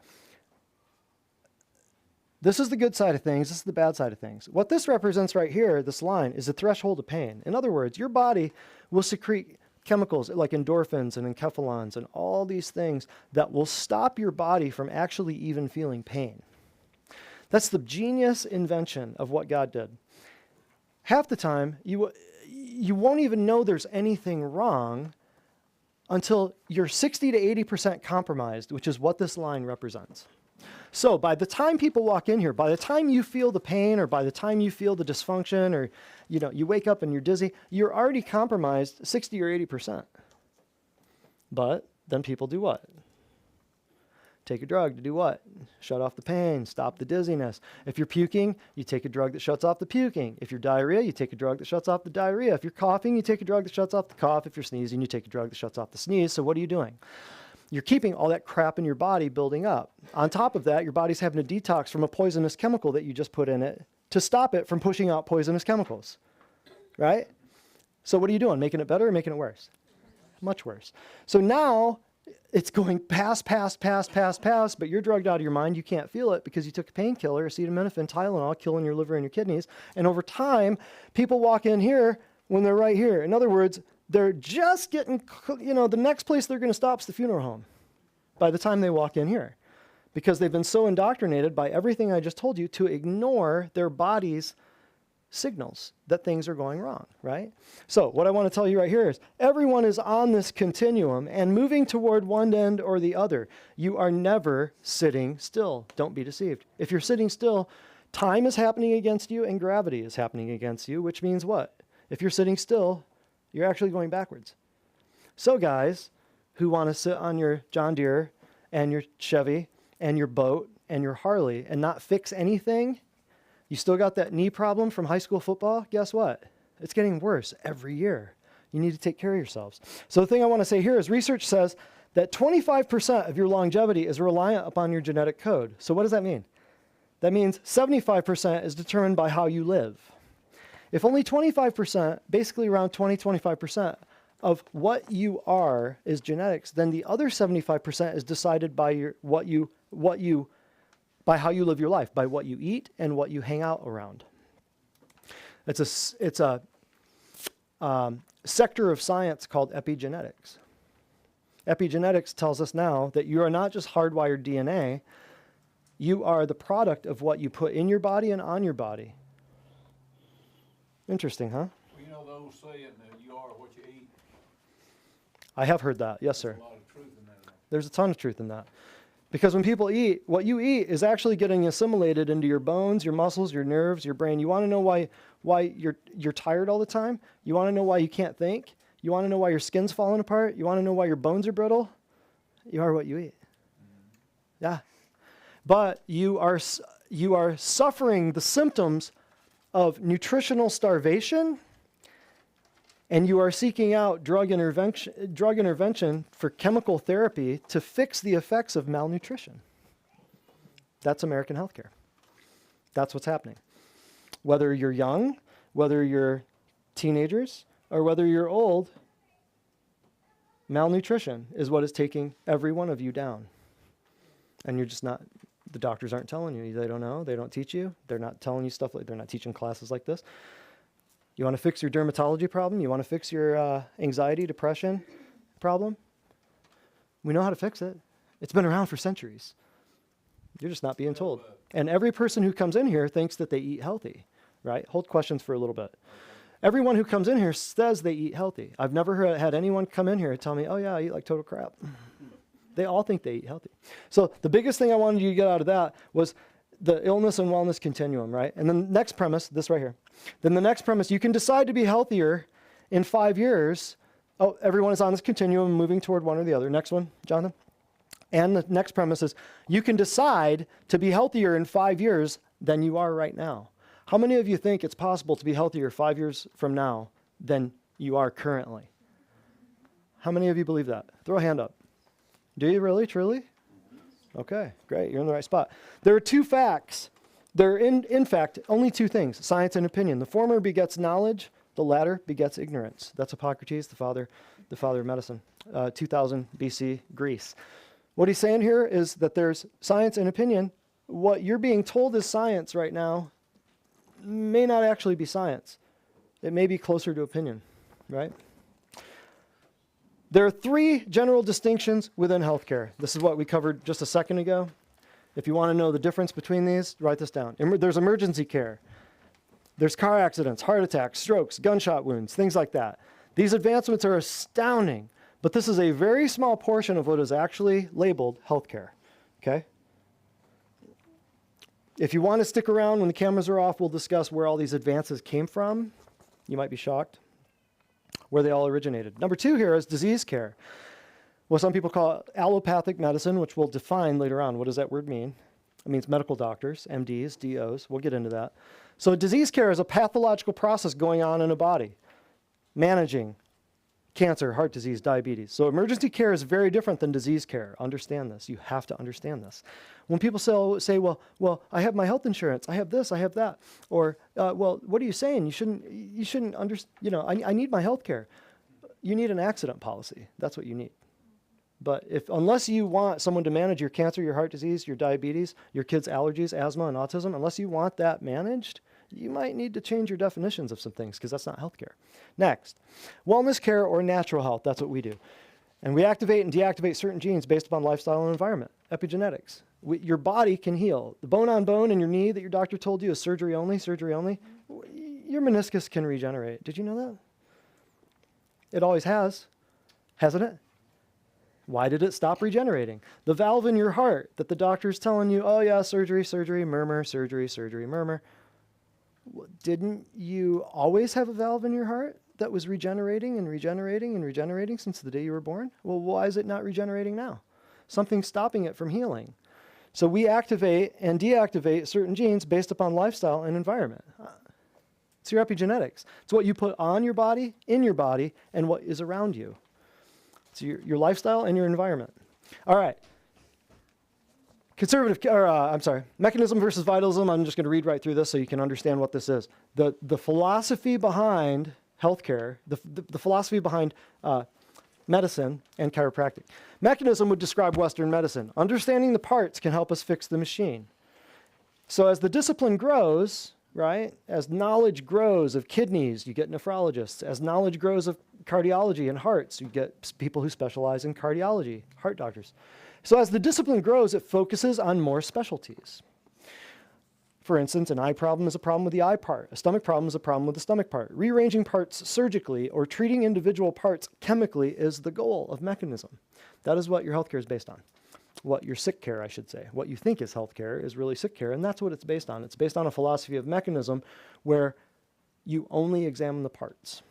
this is the good side of things. This is the bad side of things. What this represents right here, this line, is the threshold of pain. In other words, your body will secrete chemicals like endorphins and enkephalins and all these things that will stop your body from actually even feeling pain. That's the genius invention of what God did. Half the time, you won't even know there's anything wrong until you're 60 to 80% compromised, which is what this line represents. So by the time people walk in here, by the time you feel the pain or by the time you feel the dysfunction or you wake up and you're dizzy, you're already compromised 60 or 80%. But then people do what? Take a drug to do what? Shut off the pain, stop the dizziness. If you're puking, you take a drug that shuts off the puking. If you're diarrhea, you take a drug that shuts off the diarrhea. If you're coughing, you take a drug that shuts off the cough. If you're sneezing, you take a drug that shuts off the sneeze. So what are you doing? You're keeping all that crap in your body building up. On top of that, your body's having to detox from a poisonous chemical that you just put in it to stop it from pushing out poisonous chemicals, right? So what are you doing? Making it better or making it worse? Much worse. So now it's going past, but you're drugged out of your mind. You can't feel it because you took a painkiller, acetaminophen, Tylenol, killing your liver and your kidneys. And over time, people walk in here when they're right here. In other words, they're just getting, the next place they're going to stop is the funeral home by the time they walk in here because they've been so indoctrinated by everything I just told you to ignore their body's signals that things are going wrong, right? So what I want to tell you right here is everyone is on this continuum and moving toward one end or the other. You are never sitting still. Don't be deceived. If you're sitting still, time is happening against you and gravity is happening against you, which means what? If you're sitting still, you're actually going backwards. So guys who want to sit on your John Deere and your Chevy and your boat and your Harley and not fix anything, you still got that knee problem from high school football? Guess what? It's getting worse every year. You need to take care of yourselves. So the thing I want to say here is research says that 25% of your longevity is reliant upon your genetic code. So what does that mean? That means 75% is determined by how you live. If only 25%, basically around 25% of what you are is genetics, then the other 75% is decided by by how you live your life, by what you eat and what you hang out around. It's a sector of science called epigenetics. Epigenetics tells us now that you are not just hardwired DNA, you are the product of what you put in your body and on your body. Interesting, huh? Well, the old saying that you are what you eat. I have heard that. Yes, sir. There's a lot of truth in that. There's a ton of truth in that. Because when people eat, what you eat is actually getting assimilated into your bones, your muscles, your nerves, your brain. You want to know why you're tired all the time? You want to know why you can't think? You want to know why your skin's falling apart? You want to know why your bones are brittle? You are what you eat. Yeah. but you are suffering the symptoms of nutritional starvation, and you are seeking out drug intervention for chemical therapy to fix the effects of malnutrition. That's American healthcare. That's what's happening. Whether you're young, whether you're teenagers, or whether you're old, malnutrition is what is taking every one of you down. And you're just not, the doctors aren't telling you. They don't know. They don't teach you. They're not telling you stuff like, they're not teaching classes like this. You want to fix your dermatology problem? You want to fix your anxiety, depression problem? We know how to fix it. It's been around for centuries. You're just not being told. And every person who comes in here thinks that they eat healthy, right? Hold questions for a little bit. Everyone who comes in here says they eat healthy. I've never had anyone come in here and tell me, oh yeah, I eat like total crap. They all think they eat healthy. So the biggest thing I wanted you to get out of that was the illness and wellness continuum, right? And then the next premise, this right here. Then the next premise, you can decide to be healthier in 5 years. Oh, everyone is on this continuum, moving toward one or the other. Next one, Jonathan. And the next premise is, you can decide to be healthier in 5 years than you are right now. How many of you think it's possible to be healthier 5 years from now than you are currently? How many of you believe that? Throw a hand up. Do you really, truly? Okay, great. You're in the right spot. There are two facts. There are, in fact, only two things, science and opinion. The former begets knowledge. The latter begets ignorance. That's Hippocrates, the father of medicine, 2000 BC, Greece. What he's saying here is that there's science and opinion. What you're being told is science right now may not actually be science. It may be closer to opinion, right? There are three general distinctions within healthcare. This is what we covered just a second ago. If you want to know the difference between these, write this down. There's emergency care. There's car accidents, heart attacks, strokes, gunshot wounds, things like that. These advancements are astounding, but this is a very small portion of what is actually labeled healthcare, okay? If you want to stick around when the cameras are off, we'll discuss where all these advances came from. You might be shocked where they all originated. Number two here is disease care. What some people call allopathic medicine, which we'll define later on. What does that word mean? It means medical doctors, MDs, DOs. We'll get into that. So disease care is a pathological process going on in a body, managing cancer, heart disease, diabetes. So emergency care is very different than disease care. Understand this. You have to understand this. When people say, well, I have my health insurance, I have this, I have that, or, well, what are you saying? You shouldn't I need my health care. You need an accident policy. That's what you need. But unless you want someone to manage your cancer, your heart disease, your diabetes, your kids' allergies, asthma, and autism, unless you want that managed, you might need to change your definitions of some things because that's not healthcare. Next, wellness care or natural health. That's what we do. And we activate and deactivate certain genes based upon lifestyle and environment. Epigenetics. Your body can heal. The bone on bone in your knee that your doctor told you is surgery only. Your meniscus can regenerate. Did you know that? It always has, hasn't it? Why did it stop regenerating? The valve in your heart that the doctor's telling you, oh yeah, surgery, murmur, surgery, murmur. Didn't you always have a valve in your heart that was regenerating since the day you were born? Well, why is it not regenerating now? Something's stopping it from healing. So we activate and deactivate certain genes based upon lifestyle and environment. It's your epigenetics. It's what you put on your body, in your body, and what is around you. It's your lifestyle and your environment. All right. Mechanism versus vitalism. I'm just going to read right through this so you can understand what this is. The philosophy behind healthcare, the philosophy behind medicine and chiropractic. Mechanism would describe Western medicine. Understanding the parts can help us fix the machine. So as the discipline grows, right, as knowledge grows of kidneys, you get nephrologists. As knowledge grows of cardiology and hearts, you get people who specialize in cardiology, heart doctors. So as the discipline grows, it focuses on more specialties. For instance, an eye problem is a problem with the eye part. A stomach problem is a problem with the stomach part. Rearranging parts surgically or treating individual parts chemically is the goal of mechanism. That is what your healthcare is based on. What your sick care, I should say. What you think is healthcare is really sick care, and that's what it's based on. It's based on a philosophy of mechanism where you only examine the parts.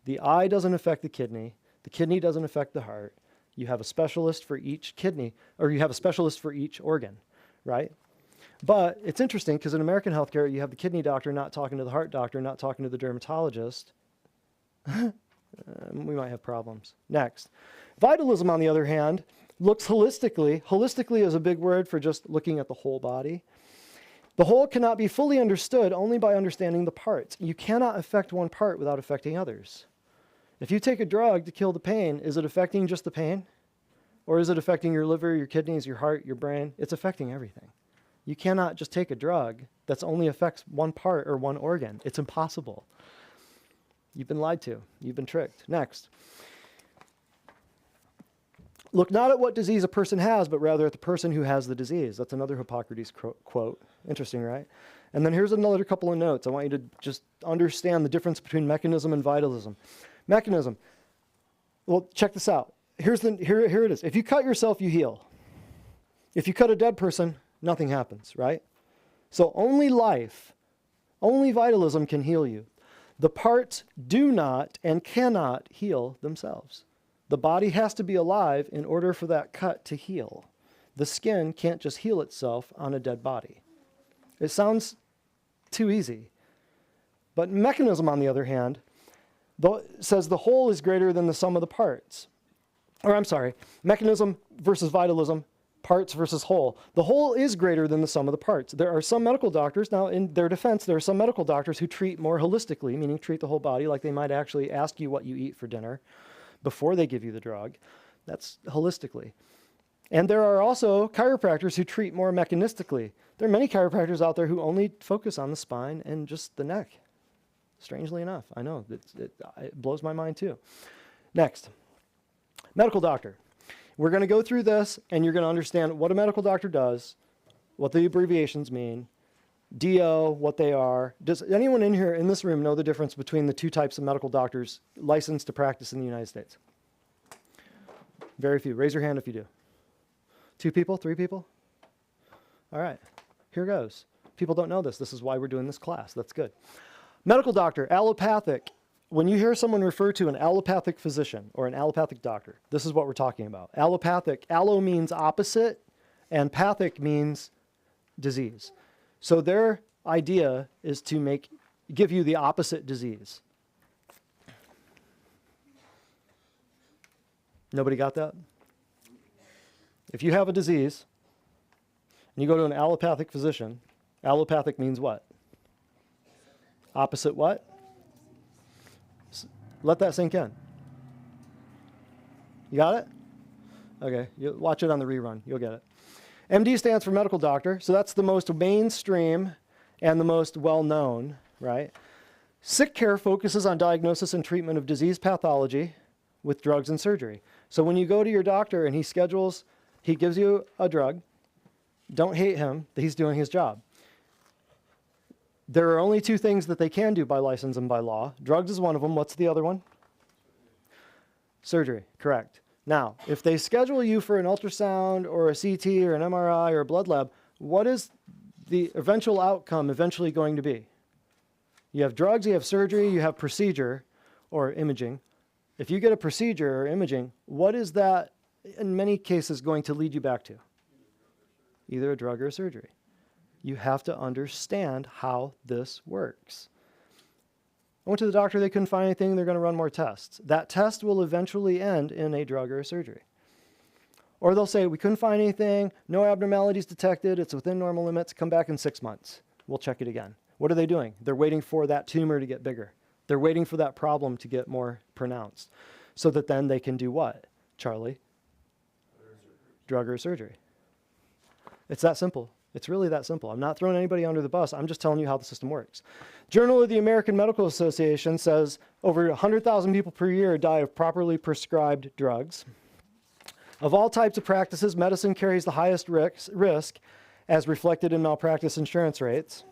The eye doesn't affect the kidney doesn't affect the heart. You have a specialist for each kidney, or you have a specialist for each organ, right? But it's interesting because in American healthcare, you have the kidney doctor not talking to the heart doctor, not talking to the dermatologist. We might have problems. Next. Vitalism, on the other hand, looks holistically. Holistically is a big word for just looking at the whole body. The whole cannot be fully understood only by understanding the parts. You cannot affect one part without affecting others. If you take a drug to kill the pain, is it affecting just the pain? Or is it affecting your liver, your kidneys, your heart, your brain? It's affecting everything. You cannot just take a drug that only affects one part or one organ. It's impossible. You've been lied to. You've been tricked. Next. Look not at what disease a person has, but rather at the person who has the disease. That's another Hippocrates quote. Interesting, right? And then here's another couple of notes. I want you to just understand the difference between mechanism and vitalism. Mechanism. Well, check this out. Here it is. If you cut yourself, you heal. If you cut a dead person, nothing happens, right? So only life, only vitalism can heal you. The parts do not and cannot heal themselves. The body has to be alive in order for that cut to heal. The skin can't just heal itself on a dead body. It sounds too easy. But mechanism, on the other hand, says the whole is greater than the sum of the parts. Or I'm sorry, mechanism versus vitalism, parts versus whole. The whole is greater than the sum of the parts. There are some medical doctors, now in their defense, there are some medical doctors who treat more holistically, meaning treat the whole body, like they might actually ask you what you eat for dinner before they give you the drug. That's holistically. And there are also chiropractors who treat more mechanistically. There are many chiropractors out there who only focus on the spine and just the neck. Strangely enough, I know, it blows my mind too. Next, medical doctor. We're going to go through this, and you're going to understand what a medical doctor does, what the abbreviations mean, DO, what they are. Does anyone in here, in this room, know the difference between the two types of medical doctors licensed to practice in the United States? Very few. Raise your hand if you do. 2 people? 3 people? All right. Here goes. People don't know this. This is why we're doing this class. That's good. Medical doctor, allopathic. When you hear someone refer to an allopathic physician or an allopathic doctor, this is what we're talking about. Allopathic, allo means opposite, and pathic means disease. So their idea is to give you the opposite disease. Nobody got that? If you have a disease and you go to an allopathic physician, allopathic means what? Opposite what? Let that sink in. You got it? Okay, you watch it on the rerun. You'll get it. MD stands for medical doctor, so that's the most mainstream and the most well-known, right? Sick care focuses on diagnosis and treatment of disease pathology with drugs and surgery. So when you go to your doctor and he gives you a drug, don't hate him, he's doing his job. There are only 2 things that they can do by license and by law. Drugs is one of them. What's the other one? Surgery, correct. Now, if they schedule you for an ultrasound or a CT or an MRI or a blood lab, what is the eventual outcome eventually going to be? You have drugs, you have surgery, you have procedure or imaging. If you get a procedure or imaging, what is that in many cases going to lead you back to? Either a drug or a surgery. You have to understand how this works. I went to the doctor, they couldn't find anything, they're going to run more tests. That test will eventually end in a drug or a surgery. Or they'll say, we couldn't find anything, no abnormalities detected, it's within normal limits, come back in 6 months. We'll check it again. What are they doing? They're waiting for that tumor to get bigger. They're waiting for that problem to get more pronounced. So that then they can do what, Charlie? Drug or surgery. It's that simple. It's really that simple. I'm not throwing anybody under the bus. I'm just telling you how the system works. Journal of the American Medical Association says over 100,000 people per year die of properly prescribed drugs. Of all types of practices, medicine carries the highest risk as reflected in malpractice insurance rates.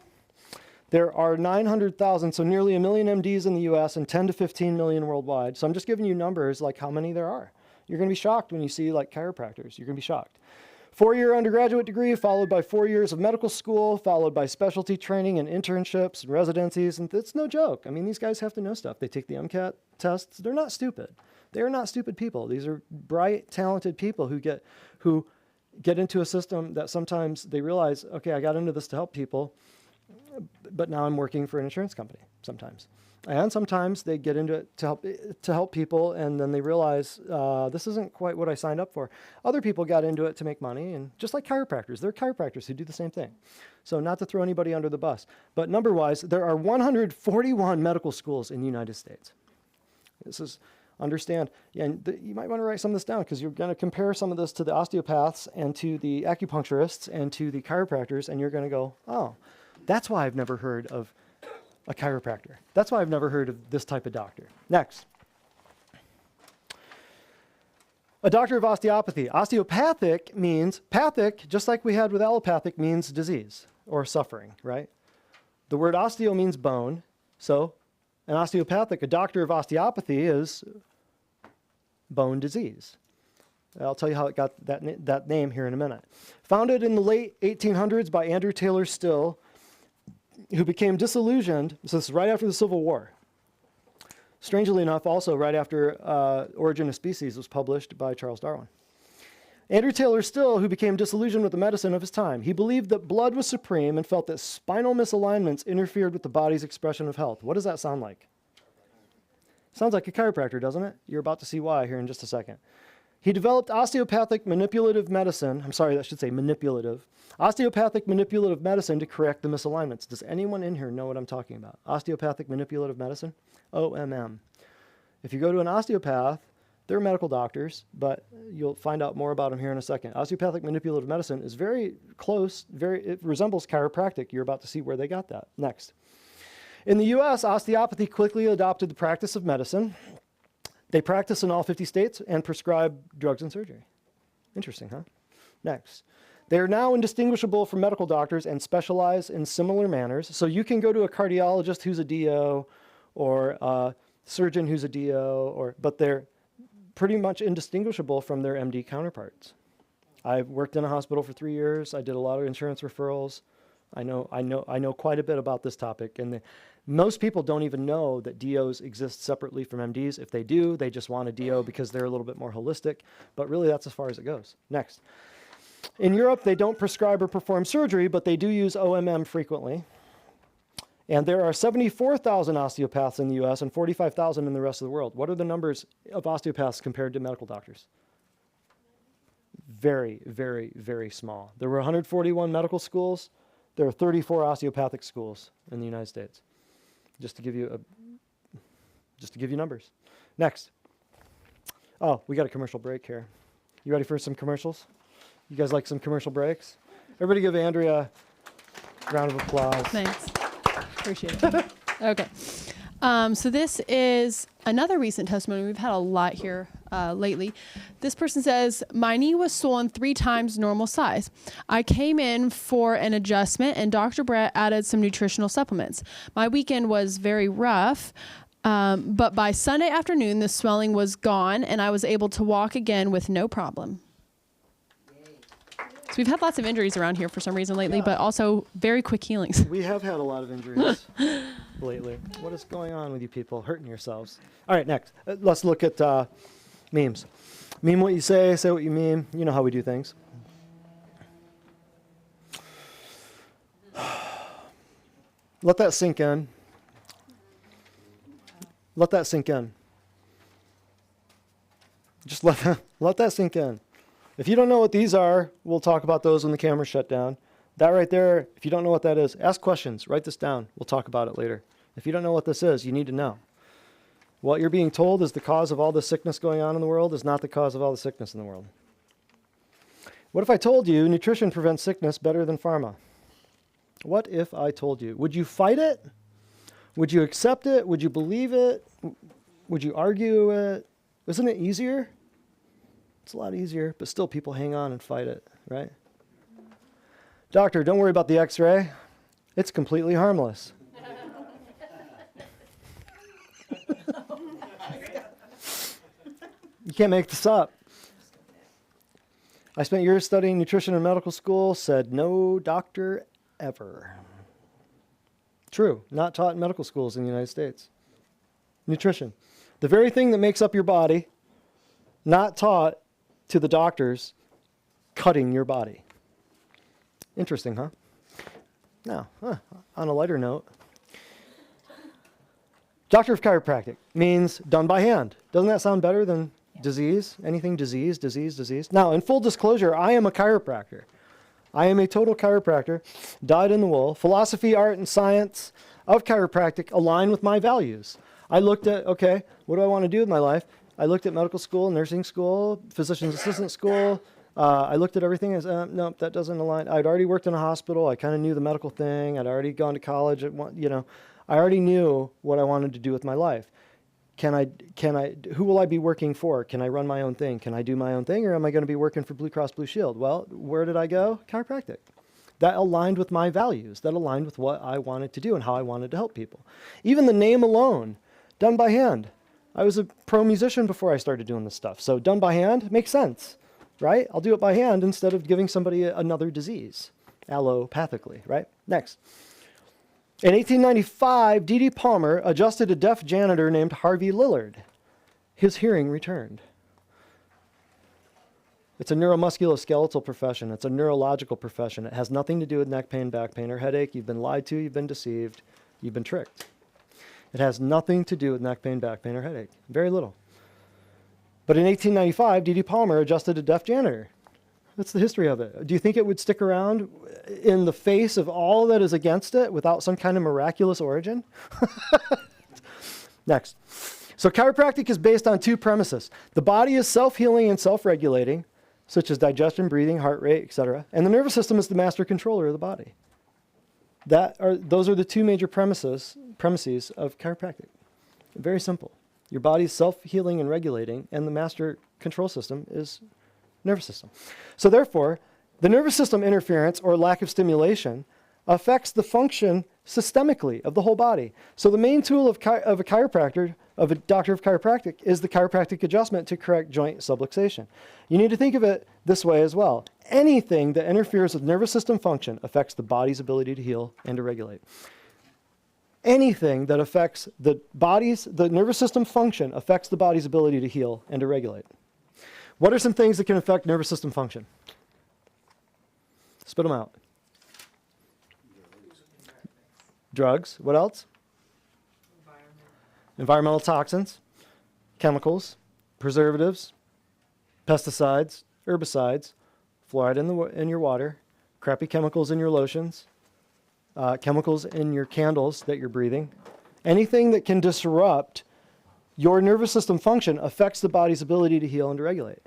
There are 900,000, so nearly 1 million MDs in the US and 10 to 15 million worldwide. So I'm just giving you numbers like how many there are. You're going to be shocked when you see like chiropractors. You're going to be shocked. 4-year undergraduate degree, followed by 4 years of medical school, followed by specialty training and internships and residencies. And it's no joke. I mean, these guys have to know stuff. They take the MCAT tests. They're not stupid. They are not stupid people. These are bright, talented people who get into a system that sometimes they realize, okay, I got into this to help people, but now I'm working for an insurance company sometimes. And sometimes they get into it to help people, and then they realize this isn't quite what I signed up for. Other people got into it to make money, and just like chiropractors, there are chiropractors who do the same thing. So not to throw anybody under the bus, but number-wise, there are 141 medical schools in the United States. This is, understand, and you might want to write some of this down because you're going to compare some of this to the osteopaths and to the acupuncturists and to the chiropractors, and you're going to go, oh, that's why I've never heard of a chiropractor. That's why I've never heard of this type of doctor. Next. A doctor of osteopathy. Osteopathic means, pathic, just like we had with allopathic, means disease or suffering, right? The word osteo means bone. So an osteopathic, a doctor of osteopathy is bone disease. I'll tell you how it got that name here in a minute. Founded in the late 1800s by Andrew Taylor Still, who became disillusioned, so this is right after the Civil War. Strangely enough, also right after Origin of Species was published by Charles Darwin. Andrew Taylor Still, who became disillusioned with the medicine of his time. He believed that blood was supreme and felt that spinal misalignments interfered with the body's expression of health. What does that sound like? Sounds like a chiropractor, doesn't it? You're about to see why here in just a second. He developed osteopathic manipulative medicine. I'm sorry, that should say manipulative. Osteopathic manipulative medicine to correct the misalignments. Does anyone in here know what I'm talking about? Osteopathic manipulative medicine? OMM. If you go to an osteopath, they're medical doctors, but you'll find out more about them here in a second. Osteopathic manipulative medicine is very close, it resembles chiropractic. You're about to see where they got that. Next. In the US, osteopathy quickly adopted the practice of medicine. They practice in all 50 states and prescribe drugs and surgery. Interesting, huh? Next. They are now indistinguishable from medical doctors and specialize in similar manners. So you can go to a cardiologist who's a DO or a surgeon who's a DO, but they're pretty much indistinguishable from their MD counterparts. I've worked in a hospital for 3 years. I did a lot of insurance referrals. I know quite a bit about this topic, and most people don't even know that DOs exist separately from MDs. If they do, they just want a DO because they're a little bit more holistic, but really that's as far as it goes. Next. In Europe, they don't prescribe or perform surgery, but they do use OMM frequently. And there are 74,000 osteopaths in the US and 45,000 in the rest of the world. What are the numbers of osteopaths compared to medical doctors? Very, very, very small. There were 141 medical schools. There are 34 osteopathic schools in the United States. Just to give you numbers. Next. Oh, we got a commercial break here. You ready for some commercials? You guys like some commercial breaks? Everybody give Andrea a round of applause. Thanks. Appreciate it. Okay. So this is another recent testimony. We've had a lot here lately. This person says, my knee was swollen 3 times normal size. I came in for an adjustment and Dr. Brett added some nutritional supplements. My weekend was very rough, but by Sunday afternoon, the swelling was gone and I was able to walk again with no problem. So we've had lots of injuries around here for some reason lately, but also very quick healings. We have had a lot of injuries lately. What is going on with you people? Hurting yourselves. All right, next. Let's look at memes. Meme what you say what you mean. You know how we do things. Let that sink in. Let that sink in. Just let that sink in. If you don't know what these are, we'll talk about those when the camera's shut down. That right there, if you don't know what that is, ask questions. Write this down. We'll talk about it later. If you don't know what this is, you need to know. What you're being told is the cause of all the sickness going on in the world is not the cause of all the sickness in the world. What if I told you nutrition prevents sickness better than pharma? What if I told you? Would you fight it? Would you accept it? Would you believe it? Would you argue it? Isn't it easier? It's a lot easier, but still people hang on and fight it, right? Doctor, don't worry about the x-ray. It's completely harmless. You can't make this up. I spent years studying nutrition in medical school, said no doctor ever. True, not taught in medical schools in the United States. Nutrition. The very thing that makes up your body, not taught to the doctors cutting your body. Interesting, huh? Now, on a lighter note, doctor of chiropractic means done by hand. Doesn't that sound better than disease? Anything disease, disease, disease? Now, in full disclosure, I am a chiropractor. I am a total chiropractor, dyed in the wool. Philosophy, art, and science of chiropractic align with my values. I looked at, okay, what do I want to do with my life? I looked at medical school, nursing school, physician's assistant school. I looked at everything as, nope, that doesn't align. I'd already worked in a hospital. I kind of knew the medical thing. I'd already gone to college. I already knew what I wanted to do with my life. Who will I be working for? Can I run my own thing? Can I do my own thing? Or am I going to be working for Blue Cross Blue Shield? Well, where did I go? Chiropractic. That aligned with my values. That aligned with what I wanted to do and how I wanted to help people. Even the name alone, done by hand. I was a pro musician before I started doing this stuff. So done by hand makes sense, right? I'll do it by hand instead of giving somebody another disease, allopathically, right? Next. In 1895, D.D. Palmer adjusted a deaf janitor named Harvey Lillard. His hearing returned. It's a neuromusculoskeletal profession. It's a neurological profession. It has nothing to do with neck pain, back pain, or headache. You've been lied to. You've been deceived. You've been tricked. It has nothing to do with neck pain, back pain, or headache. Very little. But in 1895, D.D. Palmer adjusted a deaf janitor. That's the history of it. Do you think it would stick around in the face of all that is against it without some kind of miraculous origin? Next. So chiropractic is based on two premises. The body is self-healing and self-regulating, such as digestion, breathing, heart rate, etc. And the nervous system is the master controller of the body. Those are the two major premises of chiropractic. Very simple. Your body's self-healing and regulating, and the master control system is nervous system. So therefore, the nervous system interference or lack of stimulation affects the function systemically of the whole body. So the main tool of a chiropractor, of a doctor of chiropractic, is the chiropractic adjustment to correct joint subluxation. You need to think of it this way as well. Anything that interferes with nervous system function affects the body's ability to heal and to regulate. Anything that affects the nervous system function affects the body's ability to heal and to regulate. What are some things that can affect nervous system function? Spit them out. Drugs. What else? Environmental toxins, chemicals, preservatives, pesticides, herbicides, fluoride in your water, crappy chemicals in your lotions, chemicals in your candles that you're breathing. Anything that can disrupt your nervous system function affects the body's ability to heal and to regulate,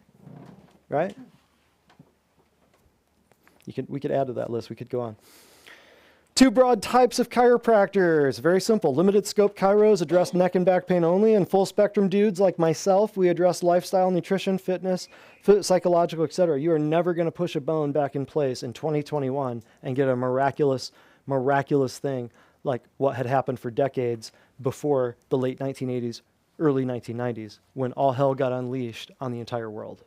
right? We could add to that list. We could go on. Two broad types of chiropractors. Very simple. Limited scope chiros address neck and back pain only, and full spectrum dudes like myself, we address lifestyle, nutrition, fitness, psychological, etc. You are never going to push a bone back in place in 2021 and get a miraculous thing like what had happened for decades before the late 1980s, early 1990s, when all hell got unleashed on the entire world.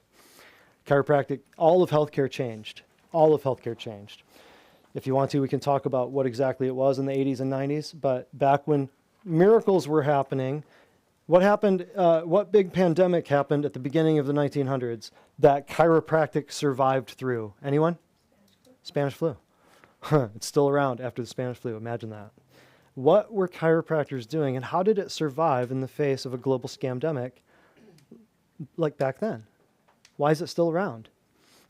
Chiropractic, all of healthcare changed. All of healthcare changed. If you want to, we can talk about what exactly it was in the 80s and 90s, but back when miracles were happening, what big pandemic happened at the beginning of the 1900s that chiropractic survived through? Anyone? Spanish flu. It's still around after the Spanish flu. Imagine that. What were chiropractors doing, and how did it survive in the face of a global scamdemic like back then? Why is it still around?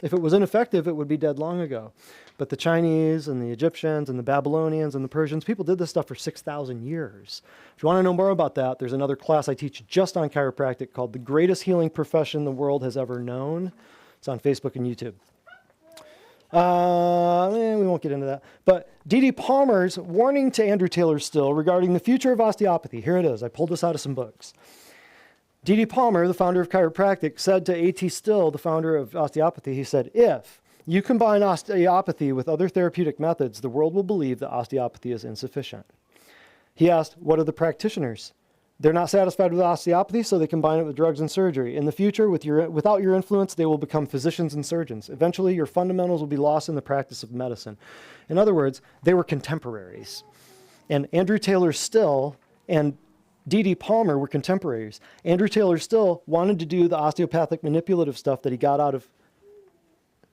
If it was ineffective, it would be dead long ago. But the Chinese and the Egyptians and the Babylonians and the Persians, people did this stuff for 6,000 years. If you want to know more about that, there's another class I teach just on chiropractic called The Greatest Healing Profession the World Has Ever Known. It's on Facebook and YouTube. We won't get into that. But D.D. Palmer's warning to Andrew Taylor Still regarding the future of osteopathy. Here it is. I pulled this out of some books. D.D. Palmer, the founder of chiropractic, said to A.T. Still, the founder of osteopathy, he said, if you combine osteopathy with other therapeutic methods, the world will believe that osteopathy is insufficient. He asked, what are the practitioners? They're not satisfied with osteopathy, so they combine it with drugs and surgery. In the future, without your influence, they will become physicians and surgeons. Eventually, your fundamentals will be lost in the practice of medicine. In other words, they were contemporaries. And Andrew Taylor Still and D.D. Palmer were contemporaries. Andrew Taylor Still wanted to do the osteopathic manipulative stuff that he got out of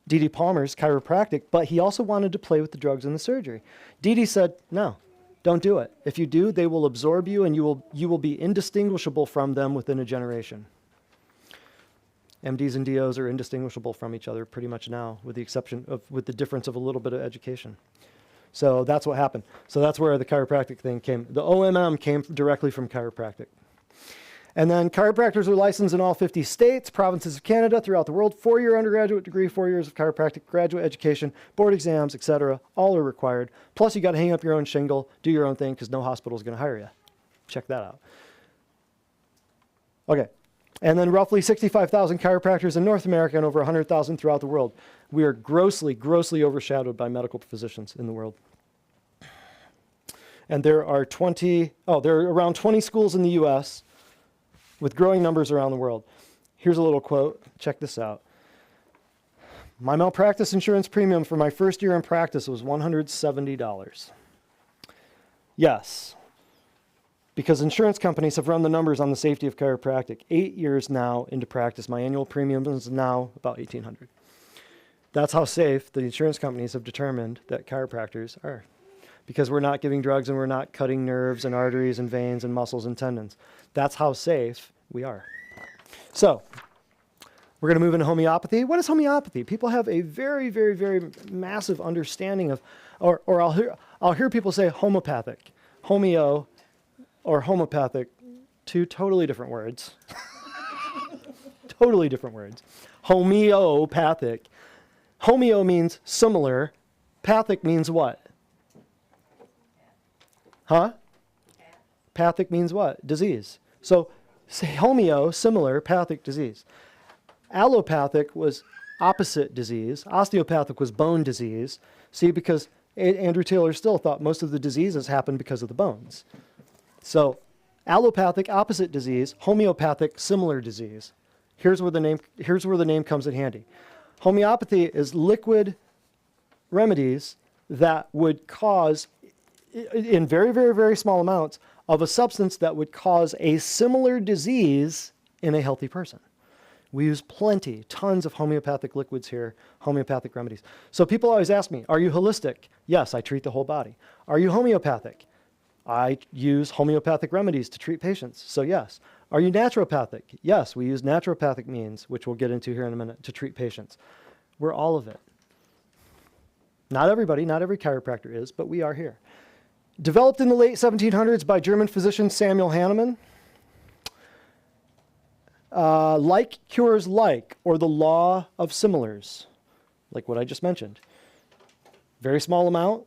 D.D. Palmer's chiropractic, but he also wanted to play with the drugs and the surgery. D.D. said, no, don't do it. If you do, they will absorb you and you will be indistinguishable from them within a generation. MDs and DOs are indistinguishable from each other pretty much now, with the difference of a little bit of education. So that's what happened. So that's where the chiropractic thing came. The OMM came directly from chiropractic. And then chiropractors are licensed in all 50 states, provinces of Canada, throughout the world. 4-year undergraduate degree, 4 years of chiropractic, graduate education, board exams, etc. All are required. Plus, you got to hang up your own shingle, do your own thing, because no hospital is going to hire you. Check that out. Okay. And then roughly 65,000 chiropractors in North America and over 100,000 throughout the world. We are grossly, grossly overshadowed by medical physicians in the world. And there are around 20 schools in the U.S., with growing numbers around the world. Here's a little quote. Check this out. My malpractice insurance premium for my first year in practice was $170. Yes, because insurance companies have run the numbers on the safety of chiropractic. 8 years now into practice, my annual premium is now about $1,800. That's how safe the insurance companies have determined that chiropractors are, because we're not giving drugs and we're not cutting nerves and arteries and veins and muscles and tendons. That's how safe we are. So we're going to move into homeopathy. What is homeopathy? People have a very, very, very massive understanding of, or I'll hear people say homopathic, homeo, or homeopathic, two totally different words. Totally different words. Homeopathic. Homeo means similar. Pathic means what? Huh? Pathic means what? Disease. So homeo, similar, pathic, disease. Allopathic was opposite disease. Osteopathic was bone disease. See, because Andrew Taylor Still thought most of the diseases happen because of the bones. So allopathic, opposite disease. Homeopathic, similar disease. Here's where the name comes in handy. Homeopathy is liquid remedies that would cause, in very, very, very small amounts, of a substance that would cause a similar disease in a healthy person. We use tons of homeopathic liquids here, homeopathic remedies. So people always ask me, are you holistic? Yes, I treat the whole body. Are you homeopathic? I use homeopathic remedies to treat patients, so yes. Are you naturopathic? Yes, we use naturopathic means, which we'll get into here in a minute, to treat patients. We're all of it. Not everybody, not every chiropractor is, but we are here. Developed in the late 1700s by German physician Samuel Hahnemann. Like cures like, or the law of similars, like what I just mentioned. Very small amount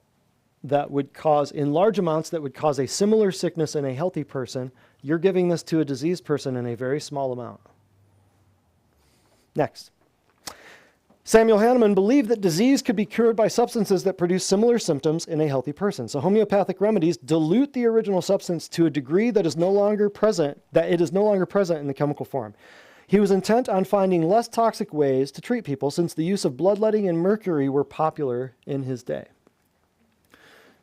that would cause, in large amounts, that would cause a similar sickness in a healthy person. You're giving this to a diseased person in a very small amount. Next. Samuel Hahnemann believed that disease could be cured by substances that produce similar symptoms in a healthy person. So homeopathic remedies dilute the original substance to a degree that it is no longer present in the chemical form. He was intent on finding less toxic ways to treat people, since the use of bloodletting and mercury were popular in his day.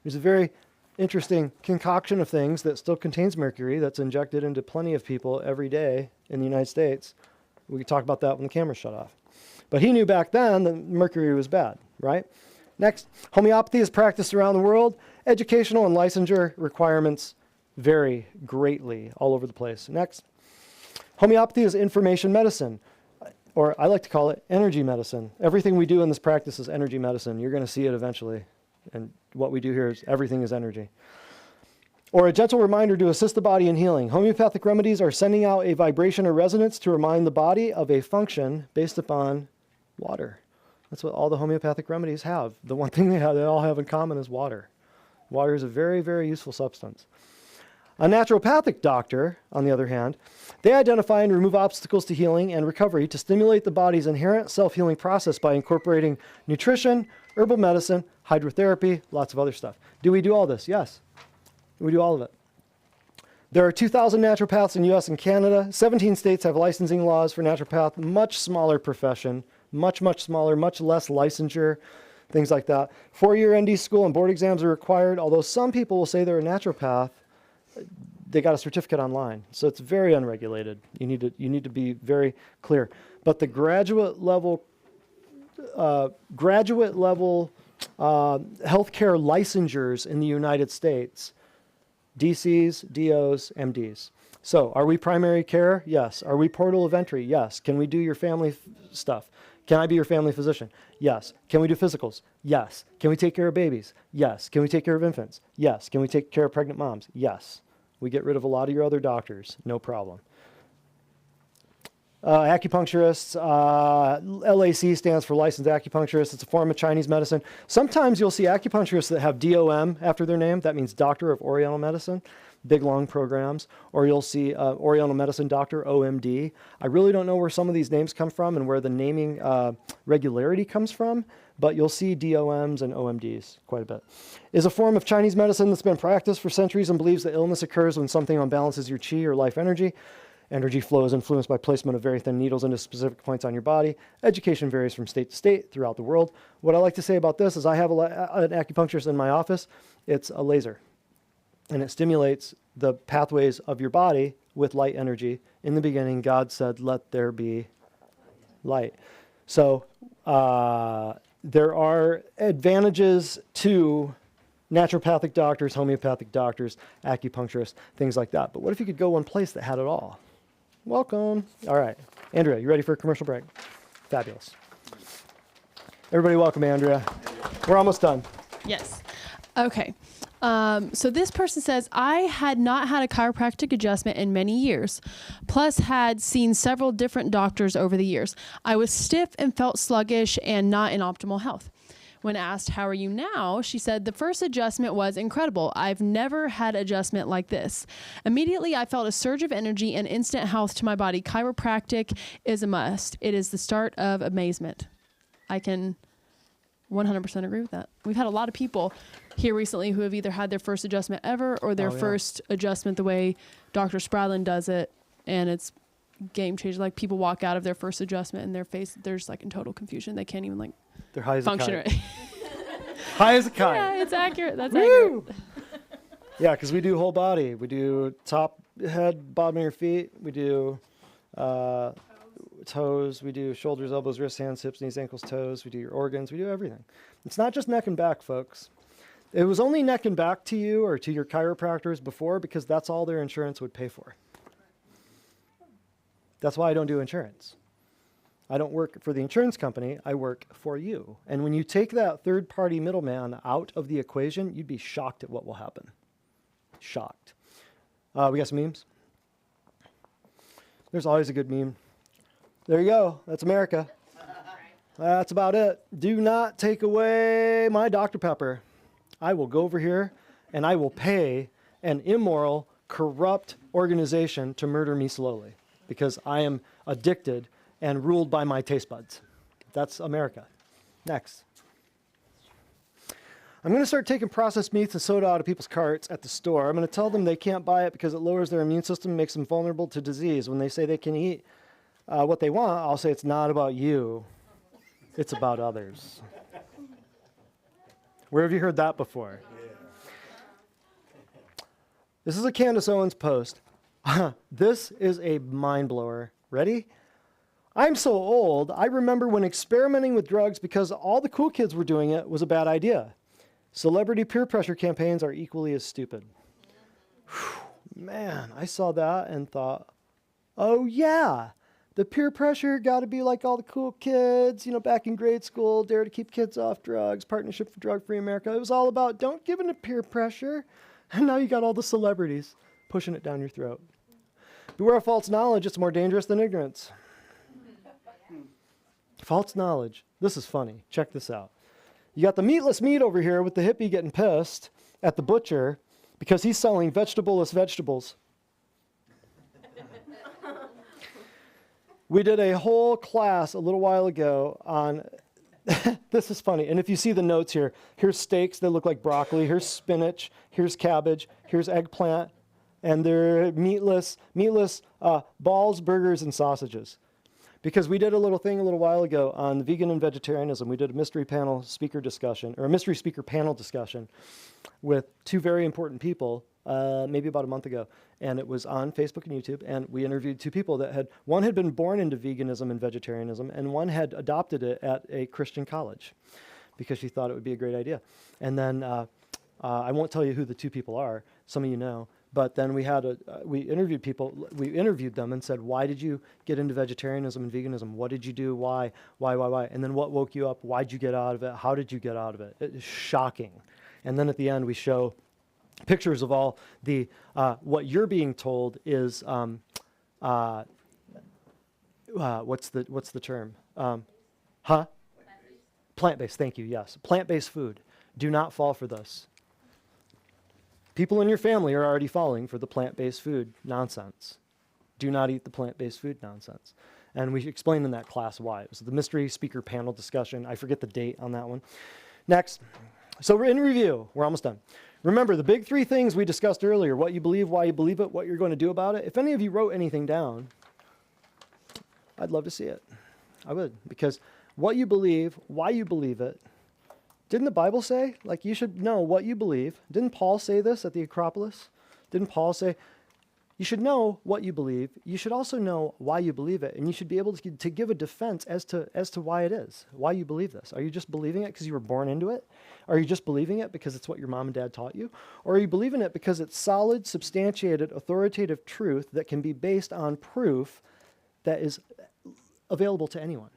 There's a very interesting concoction of things that still contains mercury that's injected into plenty of people every day in the United States. We could talk about that when the camera's shut off. But he knew back then that mercury was bad, right? Next, homeopathy is practiced around the world. Educational and licensure requirements vary greatly all over the place. Next, homeopathy is information medicine, or I like to call it energy medicine. Everything we do in this practice is energy medicine. You're going to see it eventually. And what we do here is everything is energy. Or a gentle reminder to assist the body in healing. Homeopathic remedies are sending out a vibration or resonance to remind the body of a function based upon water. That's what all the homeopathic remedies have. The one thing they all have in common is water. Water is a very, very useful substance. A naturopathic doctor, on the other hand, they identify and remove obstacles to healing and recovery to stimulate the body's inherent self-healing process by incorporating nutrition, herbal medicine, hydrotherapy, lots of other stuff. Do we do all this? Yes. We do all of it. There are 2,000 naturopaths in the U.S. and Canada. 17 states have licensing laws for naturopath. Much smaller profession. Much, much smaller, much less licensure, things like that. 4-year ND school and board exams are required, although some people will say they're a naturopath. They got a certificate online. So it's very unregulated. You need to be very clear. But the graduate level graduate level healthcare licensures in the United States. DCs, DOs, MDs. So are we primary care? Yes. Are we portal of entry? Yes. Can we do your family stuff? Can I be your family physician? Yes. Can we do physicals? Yes. Can we take care of babies? Yes. Can we take care of infants? Yes. Can we take care of pregnant moms? Yes. We get rid of a lot of your other doctors. No problem. Acupuncturists, LAC stands for licensed acupuncturist. It's a form of Chinese medicine. Sometimes you'll see acupuncturists that have DOM after their name. That means Doctor of Oriental Medicine, big long programs. Or you'll see Oriental Medicine Doctor, OMD. I really don't know where some of these names come from and where the naming regularity comes from, but you'll see DOMs and OMDs quite a bit. Is a form of Chinese medicine that's been practiced for centuries and believes that illness occurs when something unbalances your qi or life energy. Energy flow is influenced by placement of very thin needles into specific points on your body. Education varies from state to state throughout the world. What I like to say about this is I have an acupuncturist in my office. It's a laser, and it stimulates the pathways of your body with light energy. In the beginning, God said, "Let there be light." So there are advantages to naturopathic doctors, homeopathic doctors, acupuncturists, things like that. But what if you could go one place that had it all? Welcome. All right. Andrea, you ready for a commercial break? Fabulous. Everybody welcome Andrea. We're almost done. Yes. Okay. So this person says, I had not had a chiropractic adjustment in many years, plus had seen several different doctors over the years. I was stiff and felt sluggish and not in optimal health. When asked, how are you now? She said, the first adjustment was incredible. I've never had adjustment like this. Immediately, I felt a surge of energy and instant health to my body. Chiropractic is a must. It is the start of amazement. I can 100% agree with that. We've had a lot of people here recently who have either had their first adjustment ever or their first adjustment the way Dr. Spradlin does it, and it's game changer. Like, people walk out of their first adjustment and their face, there's like in total confusion. They can't even like they're high as function a kite. right. High as a kite. Yeah, it's accurate. That's Woo! accurate. Yeah, because we do whole body. We do top, head, bottom of your feet. We do toes. We do shoulders, elbows, wrists, hands, hips, knees, ankles, toes. We do your organs. We do everything. It's not just neck and back, folks. It was only neck and back to you or to your chiropractors before because that's all their insurance would pay for. That's why I don't do insurance. I don't work for the insurance company. I work for you. And when you take that third-party middleman out of the equation, you'd be shocked at what will happen. Shocked. We got some memes? There's always a good meme. There you go. That's America. That's about it. Do not take away my Dr. Pepper. I will go over here and I will pay an immoral, corrupt organization to murder me slowly because I am addicted and ruled by my taste buds. That's America. Next. I'm going to start taking processed meats and soda out of people's carts at the store. I'm going to tell them they can't buy it because it lowers their immune system, makes them vulnerable to disease. When they say they can eat what they want, I'll say it's not about you. It's about others. Where have you heard that before? This is a Candace Owens post. This is a mind blower. Ready? I'm so old, I remember when experimenting with drugs because all the cool kids were doing it was a bad idea. Celebrity peer pressure campaigns are equally as stupid. Whew, man, I saw that and thought, oh yeah, the peer pressure got to be like all the cool kids, you know, back in grade school, Dare to Keep Kids Off Drugs, Partnership for Drug-Free America. It was all about don't give in to peer pressure. And now you got all the celebrities pushing it down your throat. Beware of false knowledge. It's more dangerous than ignorance. False knowledge. This is funny. Check this out. You got the meatless meat over here with the hippie getting pissed at the butcher because he's selling vegetable-less vegetables. We did a whole class a little while ago on, this is funny, and if you see the notes here, here's steaks that look like broccoli, here's spinach, here's cabbage, here's eggplant, and they're meatless balls, burgers, and sausages. because we did a little thing a little while ago on vegan and vegetarianism. We did a mystery panel speaker discussion, or a mystery speaker panel discussion with two very important people, maybe about a month ago. And it was on Facebook and YouTube. And we interviewed two people that one had been born into veganism and vegetarianism, and one had adopted it at a Christian college because she thought it would be a great idea. And then I won't tell you who the two people are. Some of you know. But then we interviewed them and said, why did you get into vegetarianism and veganism? What did you do? Why? And then what woke you up? Why'd you get out of it? How did you get out of it? It is shocking. And then at the end, we show pictures of all the, what you're being told is, what's the term? Plant-based, thank you, yes. Plant-based food. Do not fall for this. People in your family are already falling for the plant-based food nonsense. Do not eat the plant-based food nonsense. And we explained in that class why. It was the mystery speaker panel discussion. I forget the date on that one. Next. So we're in review. We're almost done. Remember, the big three things we discussed earlier: what you believe, why you believe it, what you're going to do about it. If any of you wrote anything down, I'd love to see it. I would, because what you believe, why you believe it. Didn't the Bible say, like, you should know what you believe? Didn't Paul say this at the Acropolis? Didn't Paul say, you should know what you believe. You should also know why you believe it. And you should be able to give a defense as to why it is, why you believe this. Are you just believing it because you were born into it? Are you just believing it because it's what your mom and dad taught you? Or are you believing it because it's solid, substantiated, authoritative truth that can be based on proof that is available to anyone?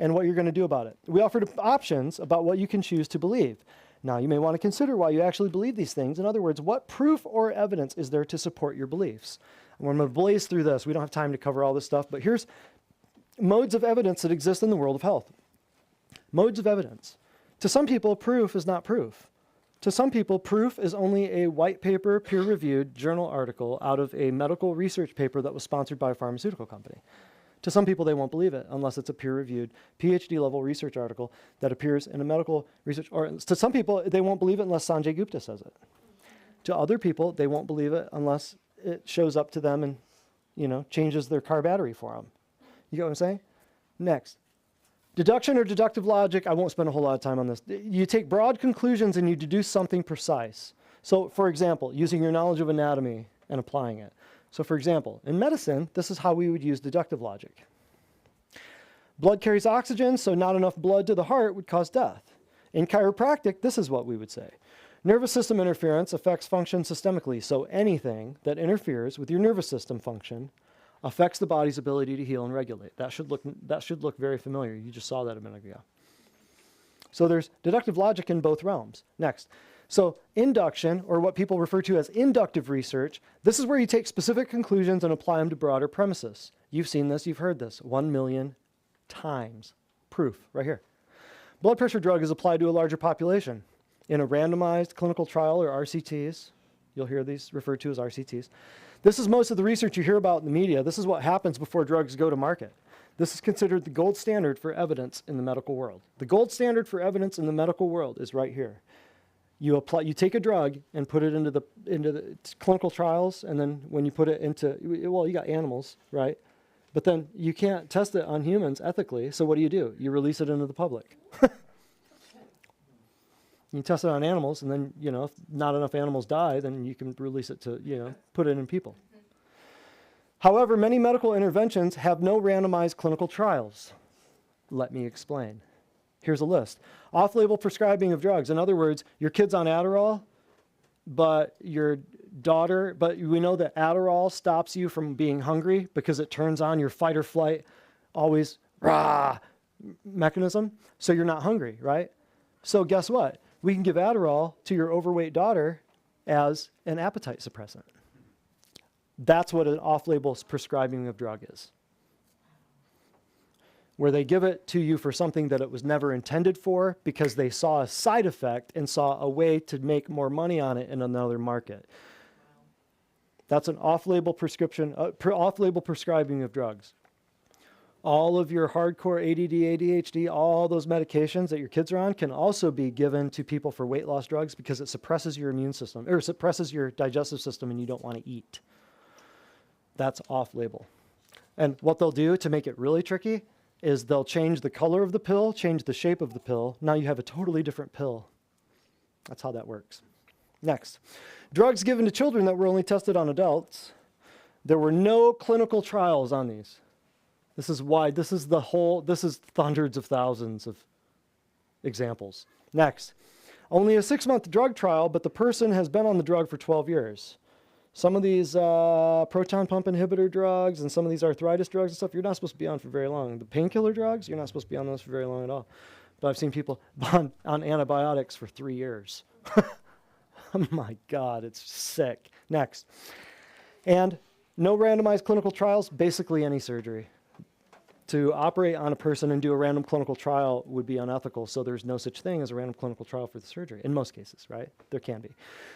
And what you're going to do about it. We offered options about what you can choose to believe. Now, you may want to consider why you actually believe these things. In other words, what proof or evidence is there to support your beliefs? And I'm going to blaze through this. We don't have time to cover all this stuff, but here's modes of evidence that exist in the world of health. Modes of evidence. To some people, proof is not proof. To some people, proof is only a white paper, peer-reviewed journal article out of a medical research paper that was sponsored by a pharmaceutical company. To some people, they won't believe it unless it's a peer-reviewed, PhD-level research article that appears in a medical research. Or to some people, they won't believe it unless Sanjay Gupta says it. To other people, they won't believe it unless it shows up to them and, changes their car battery for them. You get what I'm saying? Next. Deduction or deductive logic, I won't spend a whole lot of time on this. You take broad conclusions and you deduce something precise. So, for example, using your knowledge of anatomy and applying it. So for example, in medicine, this is how we would use deductive logic. Blood carries oxygen, so not enough blood to the heart would cause death. In chiropractic, this is what we would say. Nervous system interference affects function systemically, so anything that interferes with your nervous system function affects the body's ability to heal and regulate. That should look very familiar. You just saw that a minute ago. So there's deductive logic in both realms. Next. So induction, or what people refer to as inductive research, this is where you take specific conclusions and apply them to broader premises. You've seen this, you've heard this 1 million times. Proof, right here. Blood pressure drug is applied to a larger population in a randomized clinical trial, or RCTs. You'll hear these referred to as RCTs. This is most of the research you hear about in the media. This is what happens before drugs go to market. This is considered the gold standard for evidence in the medical world. The gold standard for evidence in the medical world is right here. You take a drug and put it into the clinical trials, and then when you put it into, well, you got animals, right? But then you can't test it on humans ethically, so what do? You release it into the public. You test it on animals, and then, if not enough animals die, then you can release it to, put it in people. However, many medical interventions have no randomized clinical trials. Let me explain. Here's a list. Off-label prescribing of drugs. In other words, your kid's on Adderall, but we know that Adderall stops you from being hungry because it turns on your fight or flight, always rah mechanism, so you're not hungry, right? So guess what? We can give Adderall to your overweight daughter as an appetite suppressant. That's what an off-label prescribing of drug is, where they give it to you for something that it was never intended for because they saw a side effect and saw a way to make more money on it in another market. That's an off-label prescription, off-label prescribing of drugs. All of your hardcore ADD, ADHD, all those medications that your kids are on can also be given to people for weight loss drugs because it suppresses your immune system, or suppresses your digestive system and you don't want to eat. That's off-label. And what they'll do to make it really tricky is they'll change the color of the pill, change the shape of the pill. Now you have a totally different pill. That's how that works. Next, drugs given to children that were only tested on adults. There were no clinical trials on these. This is why, this is hundreds of thousands of examples. Next, only a 6-month drug trial, but the person has been on the drug for 12 years. Some of these proton pump inhibitor drugs and some of these arthritis drugs and stuff, you're not supposed to be on for very long. The painkiller drugs, you're not supposed to be on those for very long at all. But I've seen people on antibiotics for 3 years. Oh my God, it's sick. Next. And no randomized clinical trials, basically any surgery. To operate on a person and do a random clinical trial would be unethical, so there's no such thing as a random clinical trial for the surgery, in most cases, right? There can be.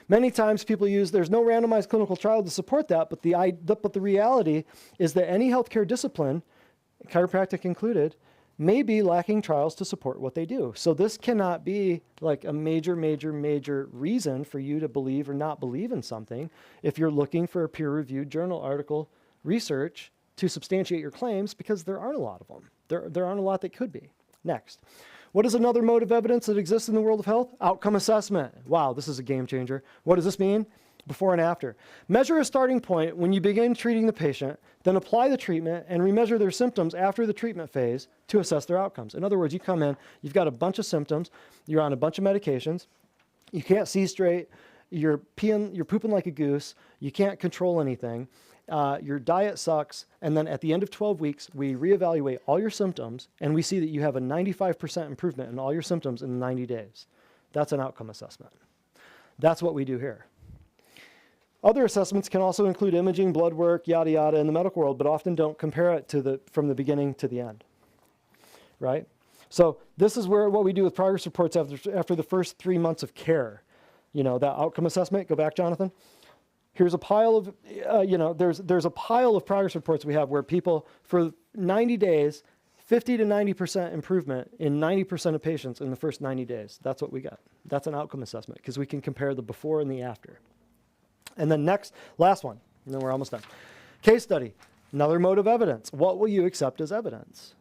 Many times people use, there's no randomized clinical trial to support that, but the reality is that any healthcare discipline, chiropractic included, may be lacking trials to support what they do. So this cannot be like a major reason for you to believe or not believe in something if you're looking for a peer-reviewed journal article research to substantiate your claims, because there aren't a lot of them. There aren't a lot that could be. Next. What is another mode of evidence that exists in the world of health? Outcome assessment. Wow, this is a game changer. What does this mean? Before and after. Measure a starting point when you begin treating the patient, then apply the treatment and remeasure their symptoms after the treatment phase to assess their outcomes. In other words, you come in, you've got a bunch of symptoms, you're on a bunch of medications, you can't see straight, you're pooping like a goose, you can't control anything, your diet sucks, and then at the end of 12 weeks, we reevaluate all your symptoms, and we see that you have a 95% improvement in all your symptoms in 90 days. That's an outcome assessment. That's what we do here. Other assessments can also include imaging, blood work, yada, yada, in the medical world, but often don't compare it from the beginning to the end, right? So this is what we do with progress reports after the first 3 months of care. You know, that outcome assessment, go back, Jonathan. Here's a pile of, there's a pile of progress reports we have where people, for 90 days, 50 to 90% improvement in 90% of patients in the first 90 days. That's what we got. That's an outcome assessment because we can compare the before and the after. And then last one, and then we're almost done. Case study, another mode of evidence. What will you accept as evidence?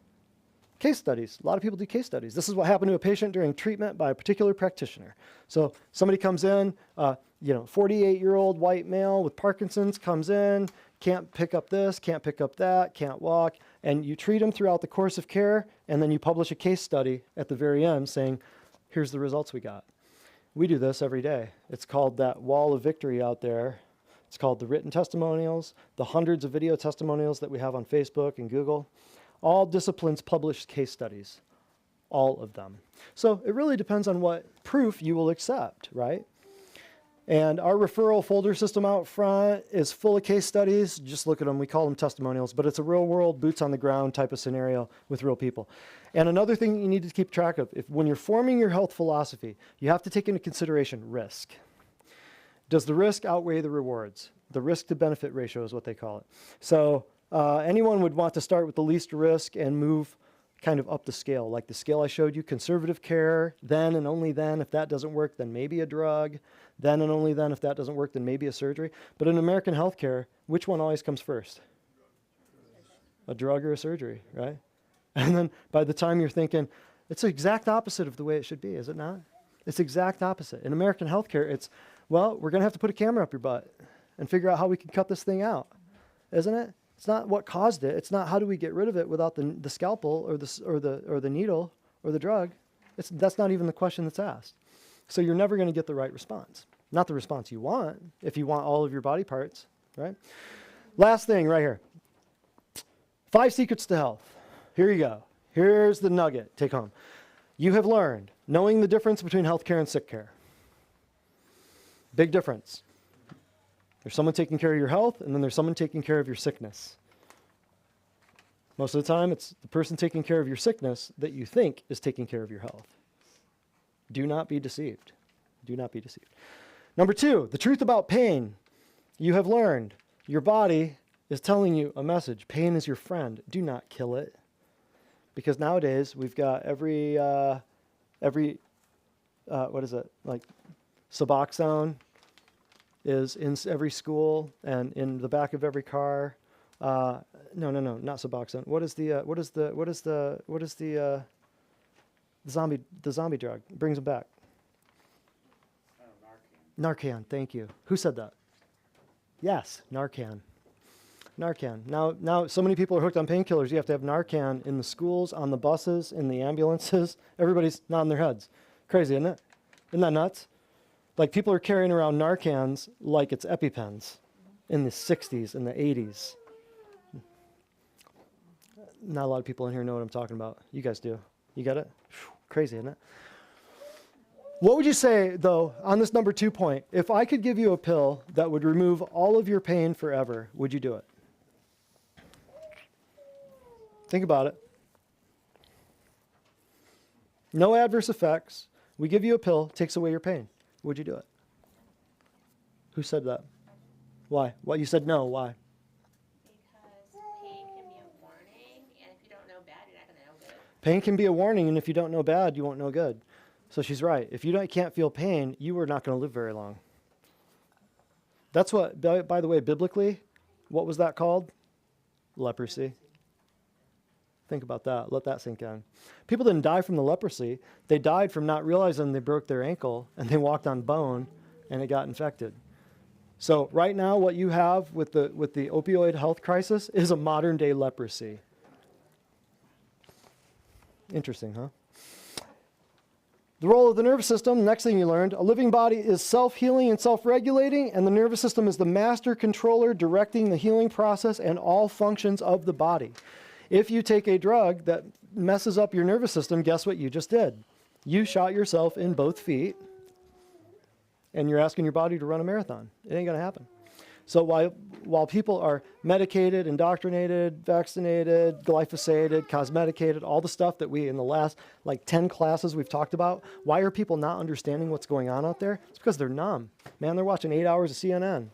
Case studies. A lot of people do case studies. This is what happened to a patient during treatment by a particular practitioner. So somebody comes in, 48-year-old white male with Parkinson's comes in, can't pick up this, can't pick up that, can't walk, and you treat him throughout the course of care, and then you publish a case study at the very end saying, here's the results we got. We do this every day. It's called that wall of victory out there. It's called the written testimonials, the hundreds of video testimonials that we have on Facebook and Google. All disciplines publish case studies, all of them. So it really depends on what proof you will accept, right? And our referral folder system out front is full of case studies. Just look at them. We call them testimonials, but it's a real world, boots on the ground type of scenario with real people. And another thing you need to keep track of, when you're forming your health philosophy, you have to take into consideration risk. Does the risk outweigh the rewards? The risk to benefit ratio is what they call it. So anyone would want to start with the least risk and move kind of up the scale, like the scale I showed you, conservative care, then and only then. If that doesn't work, then maybe a drug. Then and only then, if that doesn't work, then maybe a surgery. But in American healthcare, which one always comes first? A drug or a surgery, right? And then by the time you're thinking, it's the exact opposite of the way it should be, is it not? It's the exact opposite. In American healthcare, it's, well, we're going to have to put a camera up your butt and figure out how we can cut this thing out, isn't it? It's not what caused it. It's not how do we get rid of it without the scalpel or the needle or the drug. That's not even the question that's asked. So you're never going to get the right response. Not the response you want, if you want all of your body parts, right? Last thing right here. 5 secrets to health. Here you go. Here's the nugget. Take home. You have learned knowing the difference between healthcare and sick care. Big difference. There's someone taking care of your health, and then there's someone taking care of your sickness. Most of the time, it's the person taking care of your sickness that you think is taking care of your health. Do not be deceived. Do not be deceived. Number 2, the truth about pain. You have learned your body is telling you a message. Pain is your friend. Do not kill it. Because nowadays, we've got every Suboxone is in every school and in the back of every car, No, not Suboxone. What is the zombie drug? It brings them back. Narcan, thank you. Who said that? Yes, Narcan. Narcan. Now, so many people are hooked on painkillers. You have to have Narcan in the schools, on the buses, in the ambulances. Everybody's nodding their heads. Crazy, isn't it? Isn't that nuts? Like people are carrying around Narcans like it's EpiPens in the 60s and the 80s. Not a lot of people in here know what I'm talking about. You guys do. You get it? Whew, crazy, isn't it? What would you say, though, on this number 2 point? If I could give you a pill that would remove all of your pain forever, would you do it? Think about it. No adverse effects. We give you a pill, takes away your pain. Would you do it? Who said that? Why? Well, you said no. Why? Because pain can be a warning, and if you don't know bad, you're not going to know good. Pain can be a warning, and if you don't know bad, you won't know good. So she's right. If you can't feel pain, you are not going to live very long. That's what, by the way, biblically, what was that called? Leprosy. Think about that. Let that sink in. People didn't die from the leprosy. They died from not realizing they broke their ankle, and they walked on bone, and it got infected. So right now, what you have with the opioid health crisis is a modern-day leprosy. Interesting, huh? The role of the nervous system, next thing you learned, a living body is self-healing and self-regulating, and the nervous system is the master controller directing the healing process and all functions of the body. If you take a drug that messes up your nervous system, guess what you just did? You shot yourself in both feet, and you're asking your body to run a marathon. It ain't going to happen. So while people are medicated, indoctrinated, vaccinated, glyphosated, cosmeticated, all the stuff that we in the last 10 classes we've talked about, why are people not understanding what's going on out there? It's because they're numb. Man, they're watching 8 hours of CNN.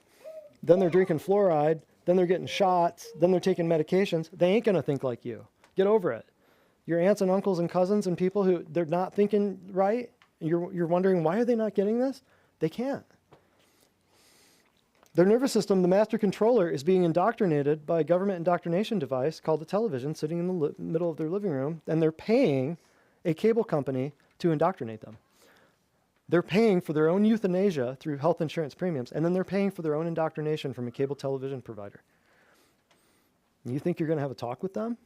Then they're drinking fluoride. Then they're getting shots. Then they're taking medications. They ain't going to think like you. Get over it. Your aunts and uncles and cousins and people who they're not thinking right, and you're wondering, why are they not getting this? They can't. Their nervous system, the master controller, is being indoctrinated by a government indoctrination device called a television sitting in the middle of their living room, and they're paying a cable company to indoctrinate them. They're paying for their own euthanasia through health insurance premiums, and then they're paying for their own indoctrination from a cable television provider. And you think you're going to have a talk with them?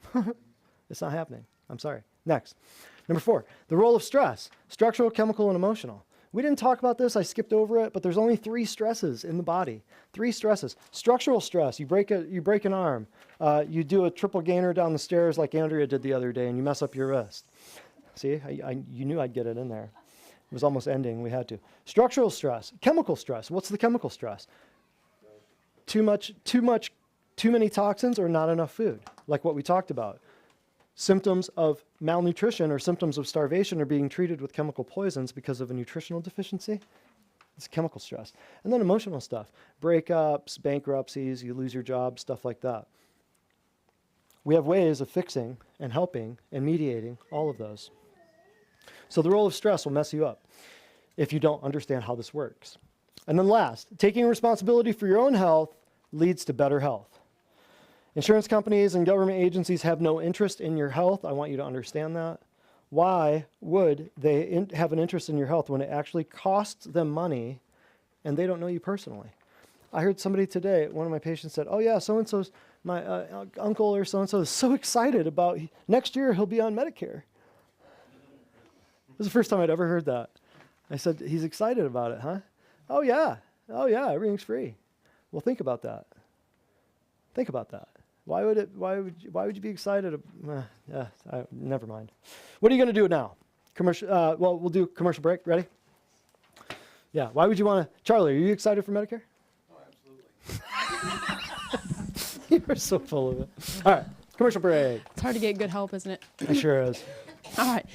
It's not happening. I'm sorry. Next. Number 4, the role of stress, structural, chemical, and emotional. We didn't talk about this. I skipped over it, but there's only 3 stresses in the body. 3 stresses. Structural stress, you break an arm. You do a triple gainer down the stairs like Andrea did the other day, and you mess up your wrist. See, you knew I'd get it in there. It was almost ending. We had to. Structural stress. Chemical stress. What's the chemical stress? Too many toxins or not enough food, like what we talked about. Symptoms of malnutrition or symptoms of starvation are being treated with chemical poisons because of a nutritional deficiency. It's chemical stress. And then emotional stuff. Breakups, bankruptcies, you lose your job, stuff like that. We have ways of fixing and helping and mediating all of those. So the role of stress will mess you up if you don't understand how this works. And then last, taking responsibility for your own health leads to better health. Insurance companies and government agencies have no interest in your health. I want you to understand that. Why would they have an interest in your health when it actually costs them money and they don't know you personally? I heard somebody today, one of my patients said, oh yeah, so-and-so's, my uncle or so-and-so is so excited about next year he'll be on Medicare. It was the first time I'd ever heard that. I said, he's excited about it, huh? Oh yeah, everything's free. Well, think about that. Think about that. Why would you be excited? Never mind. What are you going to do now? Commercial. Well, we'll do commercial break. Ready? Yeah. Why would you want to? Charlie, are you excited for Medicare? Oh, absolutely. You are so full of it. All right. Commercial break. It's hard to get good help, isn't it? It sure is. All right.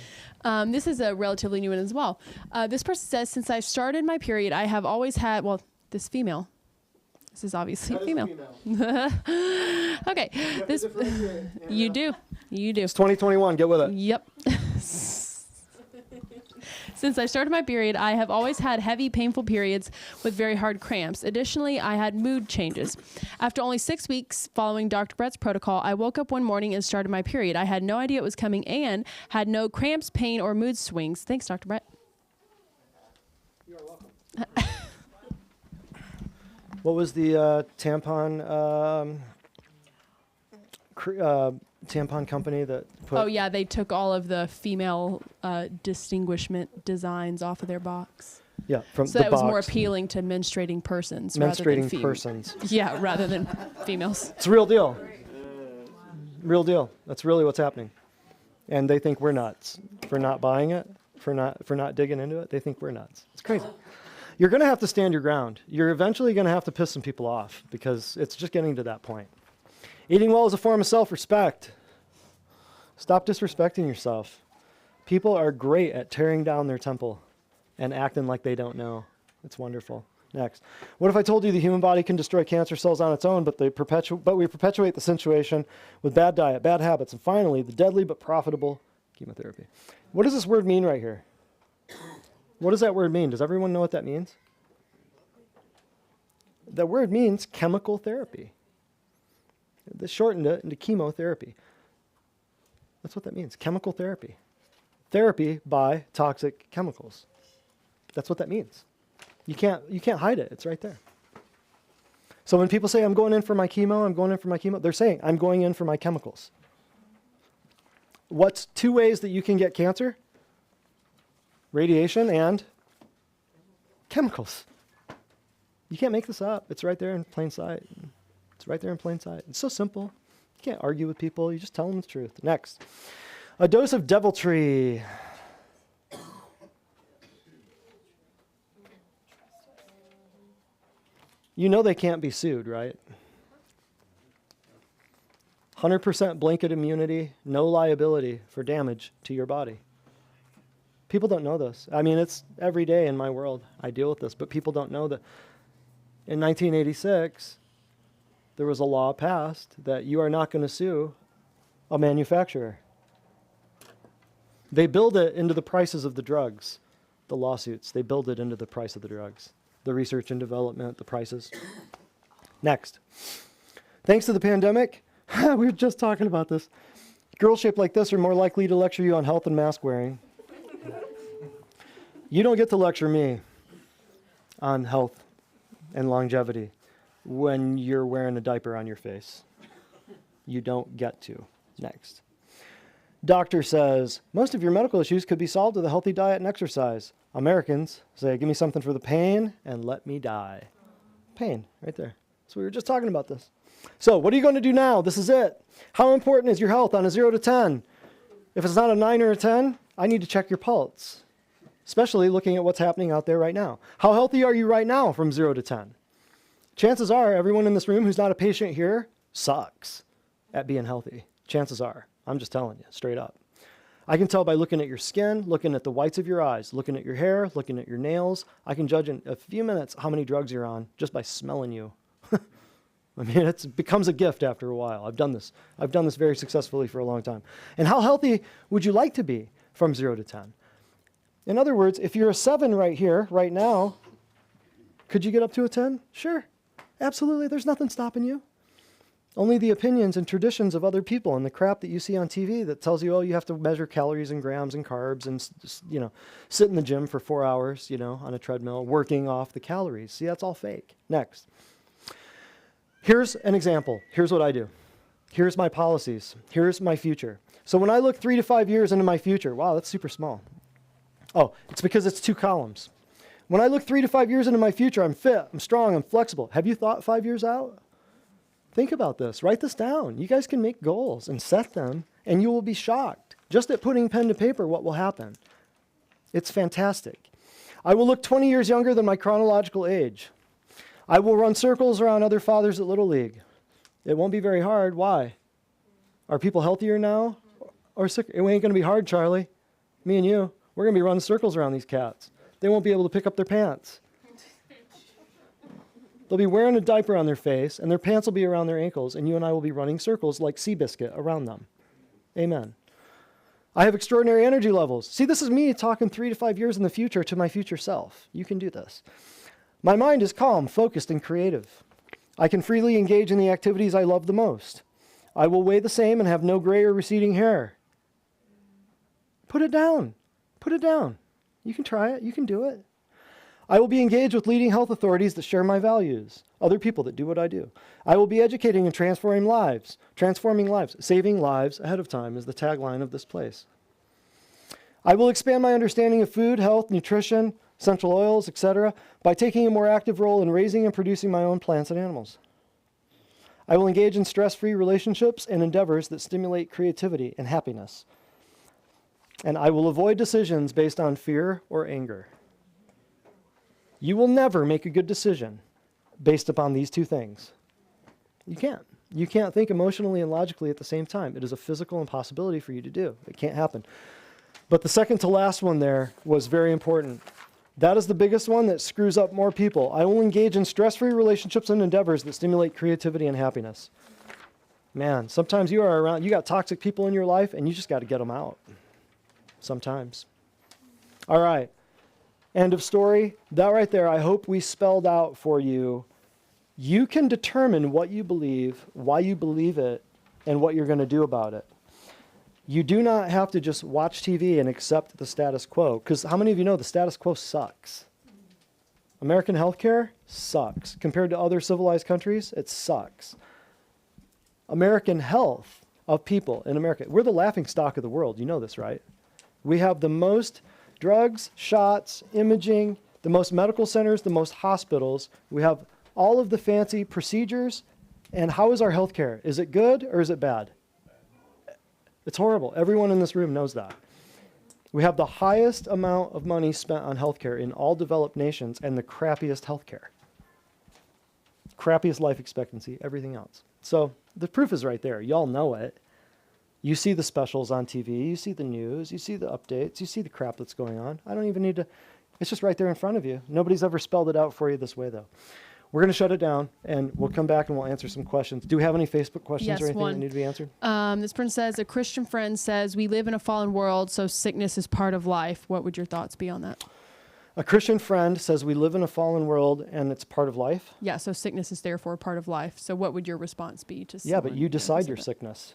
This is a relatively new one as well. This person says, since I started my period, I have always had, this female. This is obviously female. Okay. You do. It's 2021. Get with it. Yep. Since I started my period, I have always had heavy, painful periods with very hard cramps. Additionally, I had mood changes. After only 6 weeks following Dr. Brett's protocol, I woke up one morning and started my period. I had no idea it was coming and had no cramps, pain, or mood swings. Thanks, Dr. Brett. You are welcome. What was the tampon tampon company that put? Oh, yeah, they took all of the female distinguishment designs off of their box. Yeah, from So the that was box. more appealing to menstruating persons rather than Menstruating persons. Yeah, rather than females. It's a real deal. Real deal. That's really what's happening. And they think we're nuts for not buying it, for not digging into it. They think we're nuts. It's crazy. You're going to have to stand your ground. You're eventually going to have to piss some people off because it's just getting to that point. Eating well is a form of self-respect. Stop disrespecting yourself. People are great at tearing down their temple and acting like they don't know. It's wonderful. Next. What if I told you the human body can destroy cancer cells on its own, but we perpetuate the situation with bad diet, bad habits, and finally, the deadly but profitable chemotherapy. What does this word mean right here? What does that word mean? Does everyone know what that means? That word means chemical therapy. They shortened it into chemotherapy. That's what that means, chemical therapy. Therapy by toxic chemicals. That's what that means. You can't hide it. It's right there. So when people say, I'm going in for my chemo, they're saying, I'm going in for my chemicals. What's 2 ways that you can get cancer? Radiation and chemicals. You can't make this up. It's right there in plain sight. It's right there in plain sight. It's so simple. You can't argue with people. You just tell them the truth. Next. A dose of deviltry. You know they can't be sued, right? 100% blanket immunity, no liability for damage to your body. People don't know this. I mean, it's every day in my world I deal with this, but people don't know that in 1986, there was a law passed that you are not going to sue a manufacturer. They build it into the prices of the drugs, the lawsuits. They build it into the price of the drugs, the research and development, the prices. Next. Thanks to the pandemic, we were just talking about this. Girls shaped like this are more likely to lecture you on health and mask wearing. You don't get to lecture me on health and longevity when you're wearing a diaper on your face. You don't get to. Next. Doctor says, most of your medical issues could be solved with a healthy diet and exercise. Americans say, give me something for the pain and let me die. Pain, right there. So we were just talking about this. So what are you going to do now? This is it. How important is your health on a 0 to 10? If it's not a 9 or a 10, I need to check your pulse, especially looking at what's happening out there right now. How healthy are you right now from 0 to 10? Chances are everyone in this room who's not a patient here sucks at being healthy. Chances are. I'm just telling you, straight up. I can tell by looking at your skin, looking at the whites of your eyes, looking at your hair, looking at your nails. I can judge in a few minutes how many drugs you're on just by smelling you. I mean, it becomes a gift after a while. I've done this. I've done this very successfully for a long time. And how healthy would you like to be from 0 to 10? In other words, if you're a 7 right here, right now, could you get up to a 10? Sure. Absolutely. There's nothing stopping you. Only the opinions and traditions of other people and the crap that you see on TV that tells you, oh, you have to measure calories and grams and carbs and, sit in the gym for 4 hours, on a treadmill, working off the calories. See, that's all fake. Next. Here's an example. Here's what I do. Here's my policies. Here's my future. So when I look 3 to 5 years into my future, wow, that's super small. Oh, it's because it's 2 columns. When I look 3 to 5 years into my future, I'm fit, I'm strong, I'm flexible. Have you thought 5 years out? Think about this. Write this down. You guys can make goals and set them, and you will be shocked. Just at putting pen to paper, what will happen? It's fantastic. I will look 20 years younger than my chronological age. I will run circles around other fathers at Little League. It won't be very hard. Why? Are people healthier now or sick? It ain't going to be hard, Charlie. Me and you, we're going to be running circles around these cats. They won't be able to pick up their pants. They'll be wearing a diaper on their face, and their pants will be around their ankles, and you and I will be running circles like Seabiscuit around them. Amen. I have extraordinary energy levels. See, this is me talking 3 to 5 years in the future to my future self. You can do this. My mind is calm, focused, and creative. I can freely engage in the activities I love the most. I will weigh the same and have no gray or receding hair. Put it down. Put it down. You can try it. You can do it. I will be engaged with leading health authorities that share my values, other people that do what I do. I will be educating and transforming lives. Saving lives ahead of time is the tagline of this place. I will expand my understanding of food, health, nutrition, essential oils, etc., by taking a more active role in raising and producing my own plants and animals. I will engage in stress-free relationships and endeavors that stimulate creativity and happiness. And I will avoid decisions based on fear or anger. You will never make a good decision based upon these two things. You can't. You can't think emotionally and logically at the same time. It is a physical impossibility for you to do. It can't happen. But the second to last one there was very important. That is the biggest one that screws up more people. I will engage in stress-free relationships and endeavors that stimulate creativity and happiness. Man, sometimes you got toxic people in your life and you just got to get them out. Sometimes. All right. End of story. That right there, I hope we spelled out for you. You can determine what you believe, why you believe it, and what you're going to do about it. You do not have to just watch TV and accept the status quo, because how many of you know the status quo sucks? American healthcare sucks. Compared to other civilized countries, it sucks. American health of people in America, we're the laughing stock of the world. You know this, right? We have the most drugs, shots, imaging, the most medical centers, the most hospitals. We have all of the fancy procedures. And how is our healthcare? Is it good or is it bad? It's horrible. Everyone in this room knows that. We have the highest amount of money spent on healthcare in all developed nations and the crappiest healthcare. Crappiest life expectancy, everything else. So the proof is right there. Y'all know it. You see the specials on TV, you see the news, you see the updates, you see the crap that's going on. I don't even need to, it's just right there in front of you. Nobody's ever spelled it out for you this way, though. We're going to shut it down, and we'll come back and we'll answer some questions. Do we have any Facebook questions Yes, or anything one. that need to be answered? This person says, a Christian friend says, we live in a fallen world, so sickness is part of life. What would your thoughts be on that? A Christian friend says we live in a fallen world and it's part of life? Yeah, so sickness is therefore part of life. So what would your response be to Yeah, but someone you who decide said your that? sickness.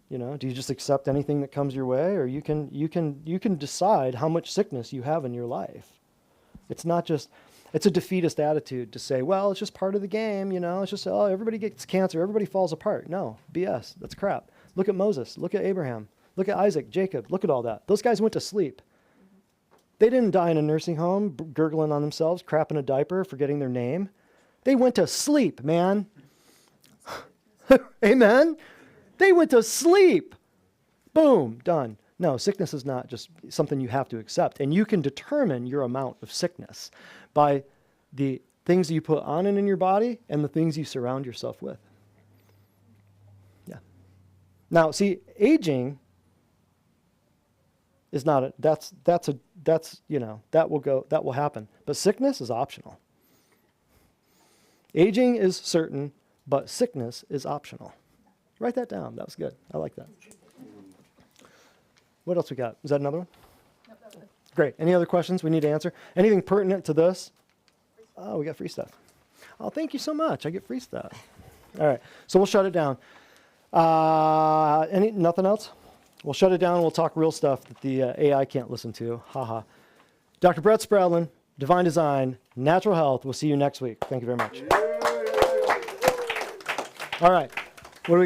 You know, do you just accept anything that comes your way, or you can decide how much sickness you have in your life? It's not just, it's a defeatist attitude to say, well, it's just part of the game, you know, it's just, oh, everybody gets cancer, everybody falls apart. No, BS, that's crap. Look at Moses, look at Abraham, look at Isaac, Jacob, look at all that. Those guys went to sleep. They didn't die in a nursing home, gurgling on themselves, crapping a diaper, forgetting their name. They went to sleep, man. Amen? They went to sleep. Boom, done. No, sickness is not just something you have to accept. And you can determine your amount of sickness by the things you put on and in your body and the things you surround yourself with. Yeah. Now, see, aging is not a, that's, you know, that will happen. But sickness is optional. Aging is certain, but sickness is optional. Write that down. That was good. I like that. What else we got? Is that another one? Nope, that was it. Great. Any other questions we need to answer? Anything pertinent to this? Oh, we got free stuff. Oh, thank you so much. I get free stuff. All right. So we'll shut it down. Nothing else? We'll shut it down and we'll talk real stuff that the AI can't listen to. Haha. Dr. Brett Spradlin, Divine Design, Natural Health. We'll see you next week. Thank you very much. All right.